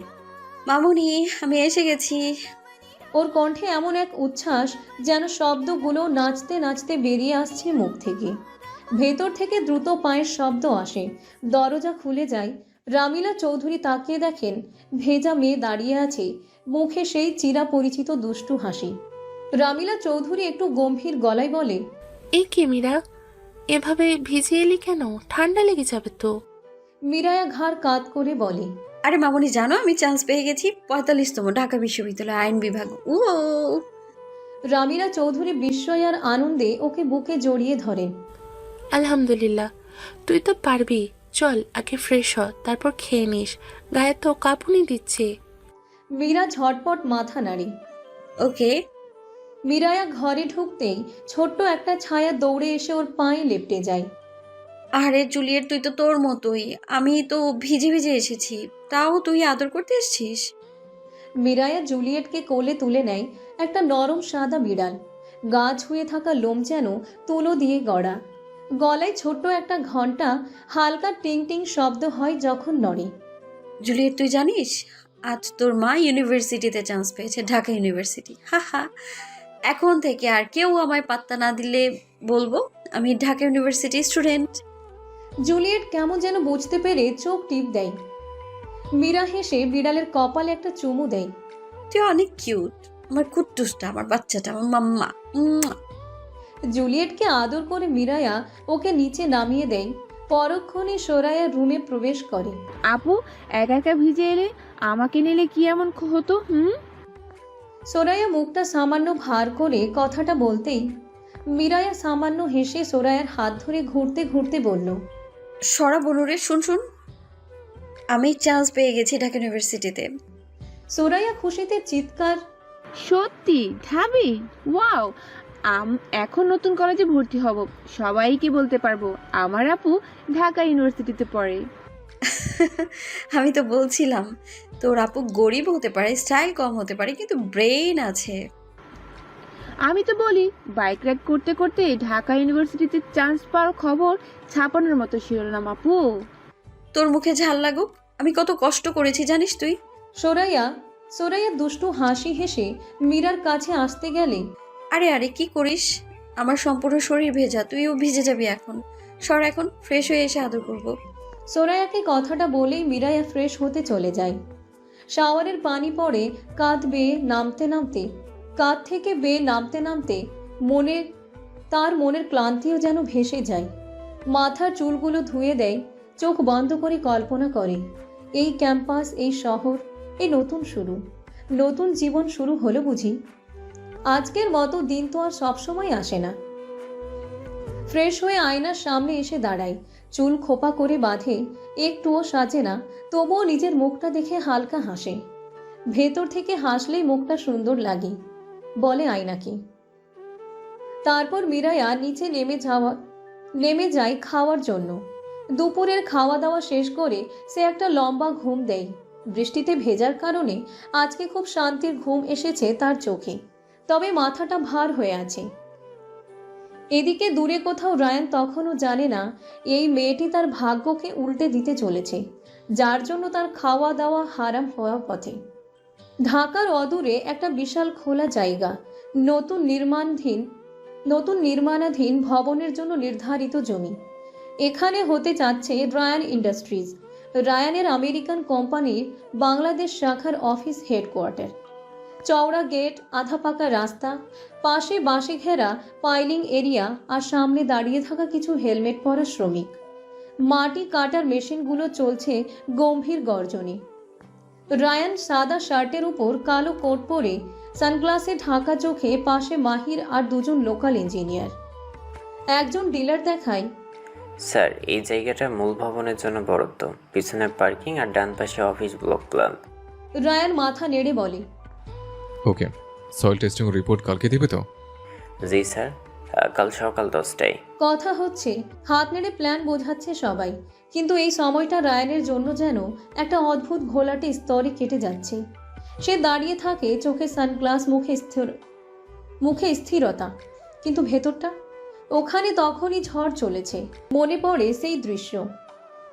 মামুনি, আমি এসে গেছি। ওর কণ্ঠে এমন এক উচ্ছ্বাস যেন শব্দগুলো নাচতে নাচতে বেরিয়ে আসছে মুখ থেকে। ভেতর থেকে দ্রুত পায়ের শব্দ আসে, দরজা খুলে যায়। রামিলা চৌধুরী তাকিয়ে দেখেন ভেজা মেয়ে দাঁড়িয়ে আছে, মুখে সেই চিরাপরিচিত দুষ্টু হাসি। রামিলা চৌধুরী একটু গম্ভীর গলায় বলে, এ কি মীরা, এভাবে ভিজে এলি কেন? ঠান্ডা লেগে যাবে তো। মিরায়া ঘাড় কাত করে বলে, আরে মামুনি, জানো আমি চান্স পেয়ে গেছি 45তম ঢাকা বিশ্ববিদ্যালয় আইন বিভাগ। ও! রামিলা চৌধুরী বিস্ময় আর আনন্দে ওকে বুকে জড়িয়ে ধরেন। আলহামদুলিল্লাহ, তুই তো পারবি। চল আগে ফ্রেশ হ, তারপর খেয়ে নিস, গায়ে তো কাঁপুনি দিচ্ছে। মীরা ঝটপট মাথা নাড়ে। ওকে। মিরায়া ঘরে ঢুকতেই ছোট্ট একটা ছায়া দৌড়ে এসে ওর পায়ে লেপটে যায়। আরে জুলিয়েট, তুই তো তোর মতোই। আমি তো ভিজে ভিজে এসেছি, তাও তুই আদর করতে এসেছিস। মিরায়া জুলিয়েটকে কোলে তুলে নেয়। একটা নরম সাদা বিড়াল, গা ছুঁয়ে থাকা লোম যেন তুলো দিয়ে গড়া। গলায় ছোট্ট একটা ঘন্টা, হালকা টিং টিং শব্দ হয় যখন নড়ে। জুলিয়েট, তুই জানিস আজ তোর মা ইউনিভার্সিটিতে চান্স পেয়েছে, ঢাকা ইউনিভার্সিটি। হা হা, এখন থেকে আর কেউ আমায় পাত্তা না দিলে বলবো আমি ঢাকা ইউনিভার্সিটি স্টুডেন্ট। জুলিয়েট কেমন যেন বুঝতে পেরে চোখ টিপ দেয়। মীরা হেসে বিড়ালের কপালে একটা চুমু দেয়। তুই অনেক কিউট, আমার কুট্টুসটা, আমার বাচ্চাটা, আমার মাম্মা। জুলিয়েটকে আদর করে মিরায়া ওকে নিচে নামিয়ে দেয়। পরক্ষণে সোরায়া রুমে প্রবেশ করে। আপু, একা একা ভিজে এলে, আমাকে নিলে কি এমন হতো? সোরায়া মুখটা সামান্য ভার করে কথাটা বলতেই মিরায়া সামান্য হেসে সোরায়ার হাত ধরে ঘুরতে ঘুরতে বলল, সরা বনুরে, শুন শুন, আমি চান্স পেয়ে গেছি ঢাকা ইউনিভার্সিটিতে। সোরায়া খুশিতে চিৎকার। সত্যি? ঢাবি? ওয়াও! এখন নতুন কলেজে ভর্তি হব, সবাইকে বলতে পারবো আমার আপু ঢাকা ইউনিভার্সিটিতে পড়ে। আমি তো বলছিলাম, তোর আপু গরিব হতে পারে, স্টাইল কম হতে পারে, কিন্তু ব্রেইন আছে। আমি তো বলি, বাইক রাইড করতে করতে ঢাকা ইউনিভার্সিটিতে চান্স পাওয়ার খবর ছাপানোর মতো শিরোনাম আপু। তোর মুখে ঝাল লাগুক, আমি কত কষ্ট করেছি জানিস তুই। সোরাইয়া দুষ্টু হাসি হেসে মীরার কাছে আসতে গেলে, আরে আরে কি করিস, আমার সম্পূর্ণ শরীর ভেজা, তুইও ভিজে যাবি এখন। সর, এখন ফ্রেশ হয়ে এসে আদর করব। সোরাইয়াকে কথাটা বলেই মিরায়া ফ্রেশ হতে চলে যায়। শাওয়ারের পানি পড়ে কাঁধ থেকে বেয়ে নামতে নামতে তার মনের ক্লান্তিও যেন ভেসে যায়। মাথার চুলগুলো ধুয়ে দেয়, চোখ বন্ধ করে কল্পনা করে এই ক্যাম্পাস, এই শহর, এই নতুন জীবন শুরু হলো বুঝি। আজকের মতো দিন তো আর সবসময় আসে না। ফ্রেশ হয়ে আয়নার সামনে এসে দাঁড়ায়, চুল খোপা করে বাঁধে, একটুও সাজে না, তবুও নিজের মুখটা দেখে হালকা হাসে। ভেতর থেকে হাসলেই মুখটা সুন্দর লাগে, বলে আয়নাকে। তারপর মিরায়া নিচে নেমে যায় খাওয়ার জন্য। দুপুরের খাওয়া দাওয়া শেষ করে সে একটা লম্বা ঘুম দেয়। বৃষ্টিতে ভেজার কারণে আজকে খুব শান্তির ঘুম এসেছে তার চোখে, তবে মাথাটা ভার হয়ে আছে। এদিকে দূরে কোথাও রায়ান তখনও জানে না এই মেয়েটি তার ভাগ্যকে উল্টে দিতে চলেছে, যার জন্য তার খাওয়া দাওয়া হারাম হওয়ার পথে। ঢাকার অদূরে একটা বিশাল খোলা জায়গা, নতুন নির্মাণাধীন ভবনের জন্য নির্ধারিত জমি। এখানে হতে যাচ্ছে রায়ান ইন্ডাস্ট্রিজ, রায়ানের আমেরিকান কোম্পানির বাংলাদেশ শাখার অফিস হেডকোয়ার্টার। চওড়া গেট, আধা পাকা রাস্তা, পাশে বাঁশে ঘেরা পাইলিং এরিয়া, আর সামনে দাঁড়িয়ে থাকা কিছু হেলমেট পরা শ্রমিক। মাটি কাটার মেশিনগুলো চলছে গম্ভীর গর্জনে। রায়ান সাদা শার্টের উপর কালো কোট পরে, সানগ্লাসে ঢাকা চোখে পাশে মাহির আর দুজন লোকাল ইঞ্জিনিয়ার। একজন ডিলার দেখায়, স্যার এই জায়গাটা মূল ভবনের জন্য বরাদ্দ, পিছনে পার্কিং আর ডান পাশে অফিস ব্লক প্ল্যান। রায়ান মাথা নেড়ে বলে, ওকে, সয়েল টেস্টিং রিপোর্ট কালকে দিবে তো? জি স্যার, কাল সকাল 10টায়। কথা হচ্ছে, হাত নেড়ে প্ল্যান বোঝাচ্ছে সবাই, কিন্তু এই সময়টা রায়ানের জন্য যেন একটা অদ্ভুত ঘোলাটে স্তরে কেটে যাচ্ছে। সে দাঁড়িয়ে থাকে, চোখে সানগ্লাস, মুখে স্থিরতা, কিন্তু ভেতরটা ওখানে তখনই ঝড় চলেছে। মনে পড়ে সেই দৃশ্য,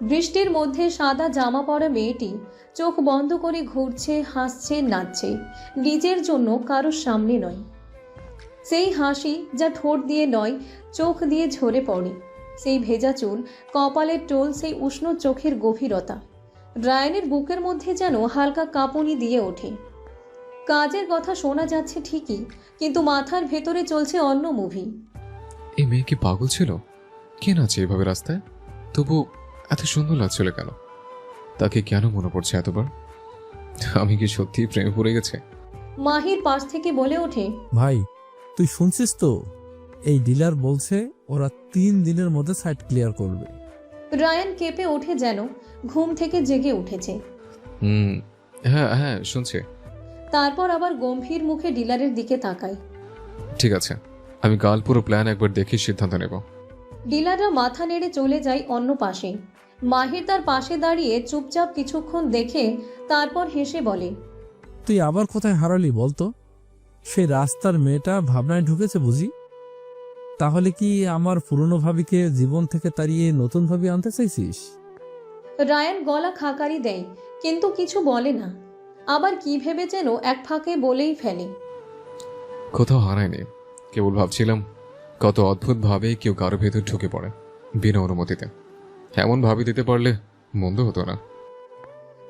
বৃষ্টির মধ্যে সাদা জামা পরা মেয়েটি চোখ বন্ধ করে ঘুরছে, হাসছে, নাচছে, নিজের জন্য কারোর সামনে নয়। সেই হাসি যা ঠোঁট দিয়ে নয়, চোখ দিয়ে ঝরে পড়ে, সেই ভেজা চুল, কপালের টোল, সেই উষ্ণ চোখের গভীরতা। রায়ানের বুকের মধ্যে যেন হালকা কাঁপুনি দিয়ে ওঠে। কাজের কথা শোনা যাচ্ছে ঠিকই, কিন্তু মাথার ভেতরে চলছে অন্য মুভি। এই মেয়ে কি পাগল ছিল? কে নাচে এভাবে রাস্তায়? তবু এত সুন্দর লাগছিল কেন? তাকে কেন মনে পড়ছে এতবার? আমি কি সত্যি প্রেমে পড়ে গেছে? মাহির পাশ থেকে বলে ওঠে, ভাই তুই শুনছিস তো, এই ডিলার বলছে ওরা 3 দিনের মধ্যে সাইট ক্লিয়ার করবে। রায়ান কেঁপে ওঠে, যেন ঘুম থেকে জেগে উঠেছে। হ্যাঁ হ্যাঁ শুনছি। তারপর আবার গম্ভীর মুখে ডিলারের দিকে তাকায়। ঠিক আছে, আমি কাল পুরো প্ল্যান একবার দেখে সিদ্ধান্ত নেব। ডিলাররা মাথা নেড়ে চলে যায় অন্য পাশে। মাহির তার পাশে দাঁড়িয়ে চুপচাপ কিছুক্ষণ দেখে তারপর হেসে বলে, তুই আবার কোথায় হারালি বলতো? সেই রাস্তার মেয়েটা ভাবনায় ঢুকেছে বুঝি? তাহলে কি আমার পুরনো ভাবিকে জীবন থেকে তাড়িয়ে নতুন ভাবি আনতে চাইছিস? রায়ান গলা খাকারি দেয়, কিন্তু কিছু বলে না। আবার কি ভেবে যেন এক ফাঁকে বলেই ফেলে, কোথাও হারায়নি, কেবল ভাবছিলাম কত অদ্ভুত ভাবে কেউ কারো ভেতর ঢুকে পড়ে বিনা অনুমতিতে। এমন ভাবি দিতে পারলে মন্দ হতো না।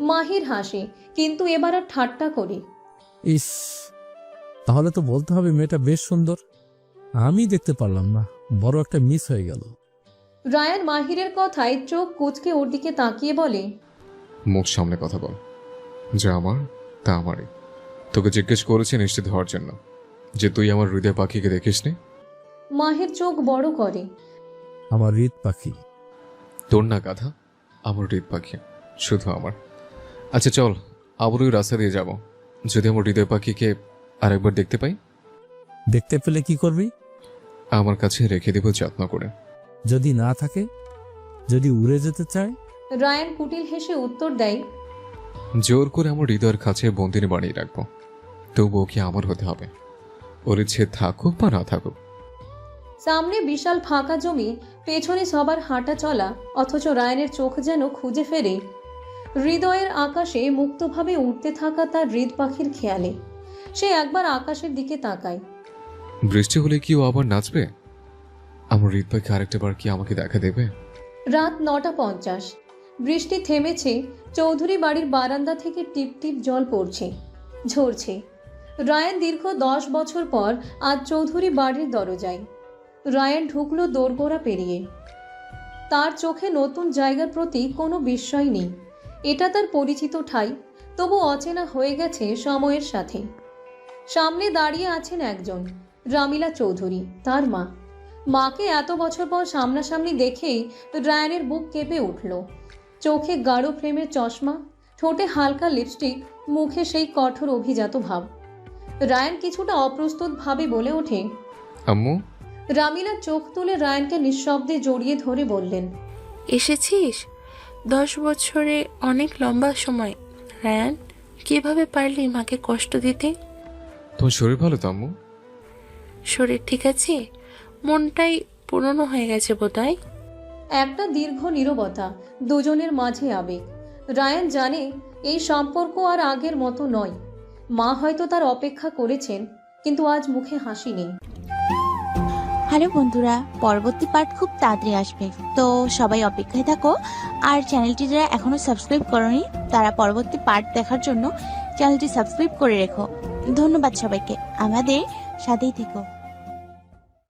মাহির হাসে, কিন্তু এবার আর ঠাট্টা করে। ইস, তাহলে তো বলতে হবে মেয়েটা বেশ সুন্দর। আমি দেখতে পারলাম না, বড় একটা মিস হয়ে গেল। রায়ান মাহিরের কথায় চোখ কুঁচকে ওর দিকে তাকিয়ে বলে, মুখ সামনে কথা বল, যা আমার তা আমারই। তোকে জিজ্ঞেস করেছি নিশ্চিত হওয়ার জন্য যে তুই আমার হৃদয় পাখিকে দেখিসনি। মাহির চোখ বড় করে, আমার হৃদ পাখি? তোর না গাধা, আমার হৃদ পাখি, শুধু আমার। আচ্ছা চল, আবার ওই রাস্তা দিয়ে যাব। যদি আমার হৃদয় পাখিকে আরেকবার দেখতে পাই? দেখতে পেলে কি করবি? আমার কাছে রেখে দেব যত্ন করে। যদি না থাকে, যদি উড়ে যেতে চায়? রায়ান কুটিল হেসে উত্তর দেয়, জোর করে আমার হৃদয়ের কাছে বন্দিনী বানিয়ে রাখবো, তবু ওকে আমার হতে হবে, ওর ইচ্ছে থাকুক বা না থাকুক। সামনে বিশাল ফাঁকা জমি, পেছনে সবার হাঁটা চলা, অথচ রায়ানের চোখ যেন খুঁজে ফেরে হৃদয়ের আকাশে মুক্তভাবে উঠতে থাকা তার হৃদ পাখির খেয়ালে। সে একবার আকাশের দিকে তাকায়। বৃষ্টি হলে কি ও আবার নাচবে? আমার হৃদ পাখি আরেকটা বার কি আমাকে দেখা দেবে? রাত 9:50। বৃষ্টি থেমেছে। চৌধুরী বাড়ির বারান্দা থেকে টিপ টিপ জল পড়ছে, ঝরছে। রায়ান দীর্ঘ 10 বছর পর আজ চৌধুরী বাড়ির দরজায়। রায়ান ঢুকলো দোরগোড়া পেরিয়ে। তার চোখে নতুন জায়গার প্রতি কোনো বিস্ময় নেই। এটা তার পরিচিত ঠাই, তবু অচেনা হয়ে গেছে সময়ের সাথে। সামনে দাঁড়িয়ে আছেন একজন, রামিলা চৌধুরী, তার মা। মাকে এত বছর পর সামনাসামনি দেখেই রায়ানের বুক কেঁপে উঠল। চোখে গাঢ় ফ্রেমের চশমা, ঠোঁটে হালকা লিপস্টিক, মুখে সেই কঠোর অভিজাত ভাব। রায়ান কিছুটা অপ্রস্তুত ভাবে বলে ওঠে, আম্মু। রামিলা চোখ তুলে রায়ানকে নিঃশব্দে জড়িয়ে ধরে বললেন, এসেছিস? 10 বছরে অনেক লম্বা সময়। রায়ান, কিভাবে পারলি মাকে কষ্ট দিতে? তোমার শরীর ভালো তো আম্মু? শরীর ঠিক আছে, মনটাই পুরনো হয়ে গেছে বোধহয়। একটা দীর্ঘ নীরবতা, দুজনের মাঝে আবেগ। রায়ান জানে এই সম্পর্ক আর আগের মতো নয়। মা হয়তো তার অপেক্ষা করেছেন, কিন্তু আজ মুখে হাসি নেই। হ্যালো বন্ধুরা, পরবর্তী পার্ট খুব তাড়াতাড়ি আসবে, তো সবাই অপেক্ষায় থাকো। আর চ্যানেলটি যারা এখনো সাবস্ক্রাইব করোনি তারা পরবর্তী পার্ট দেখার জন্য চ্যানেলটি সাবস্ক্রাইব করে রেখো। ধন্যবাদ সবাইকে, আমাদের সাথেই থেকো।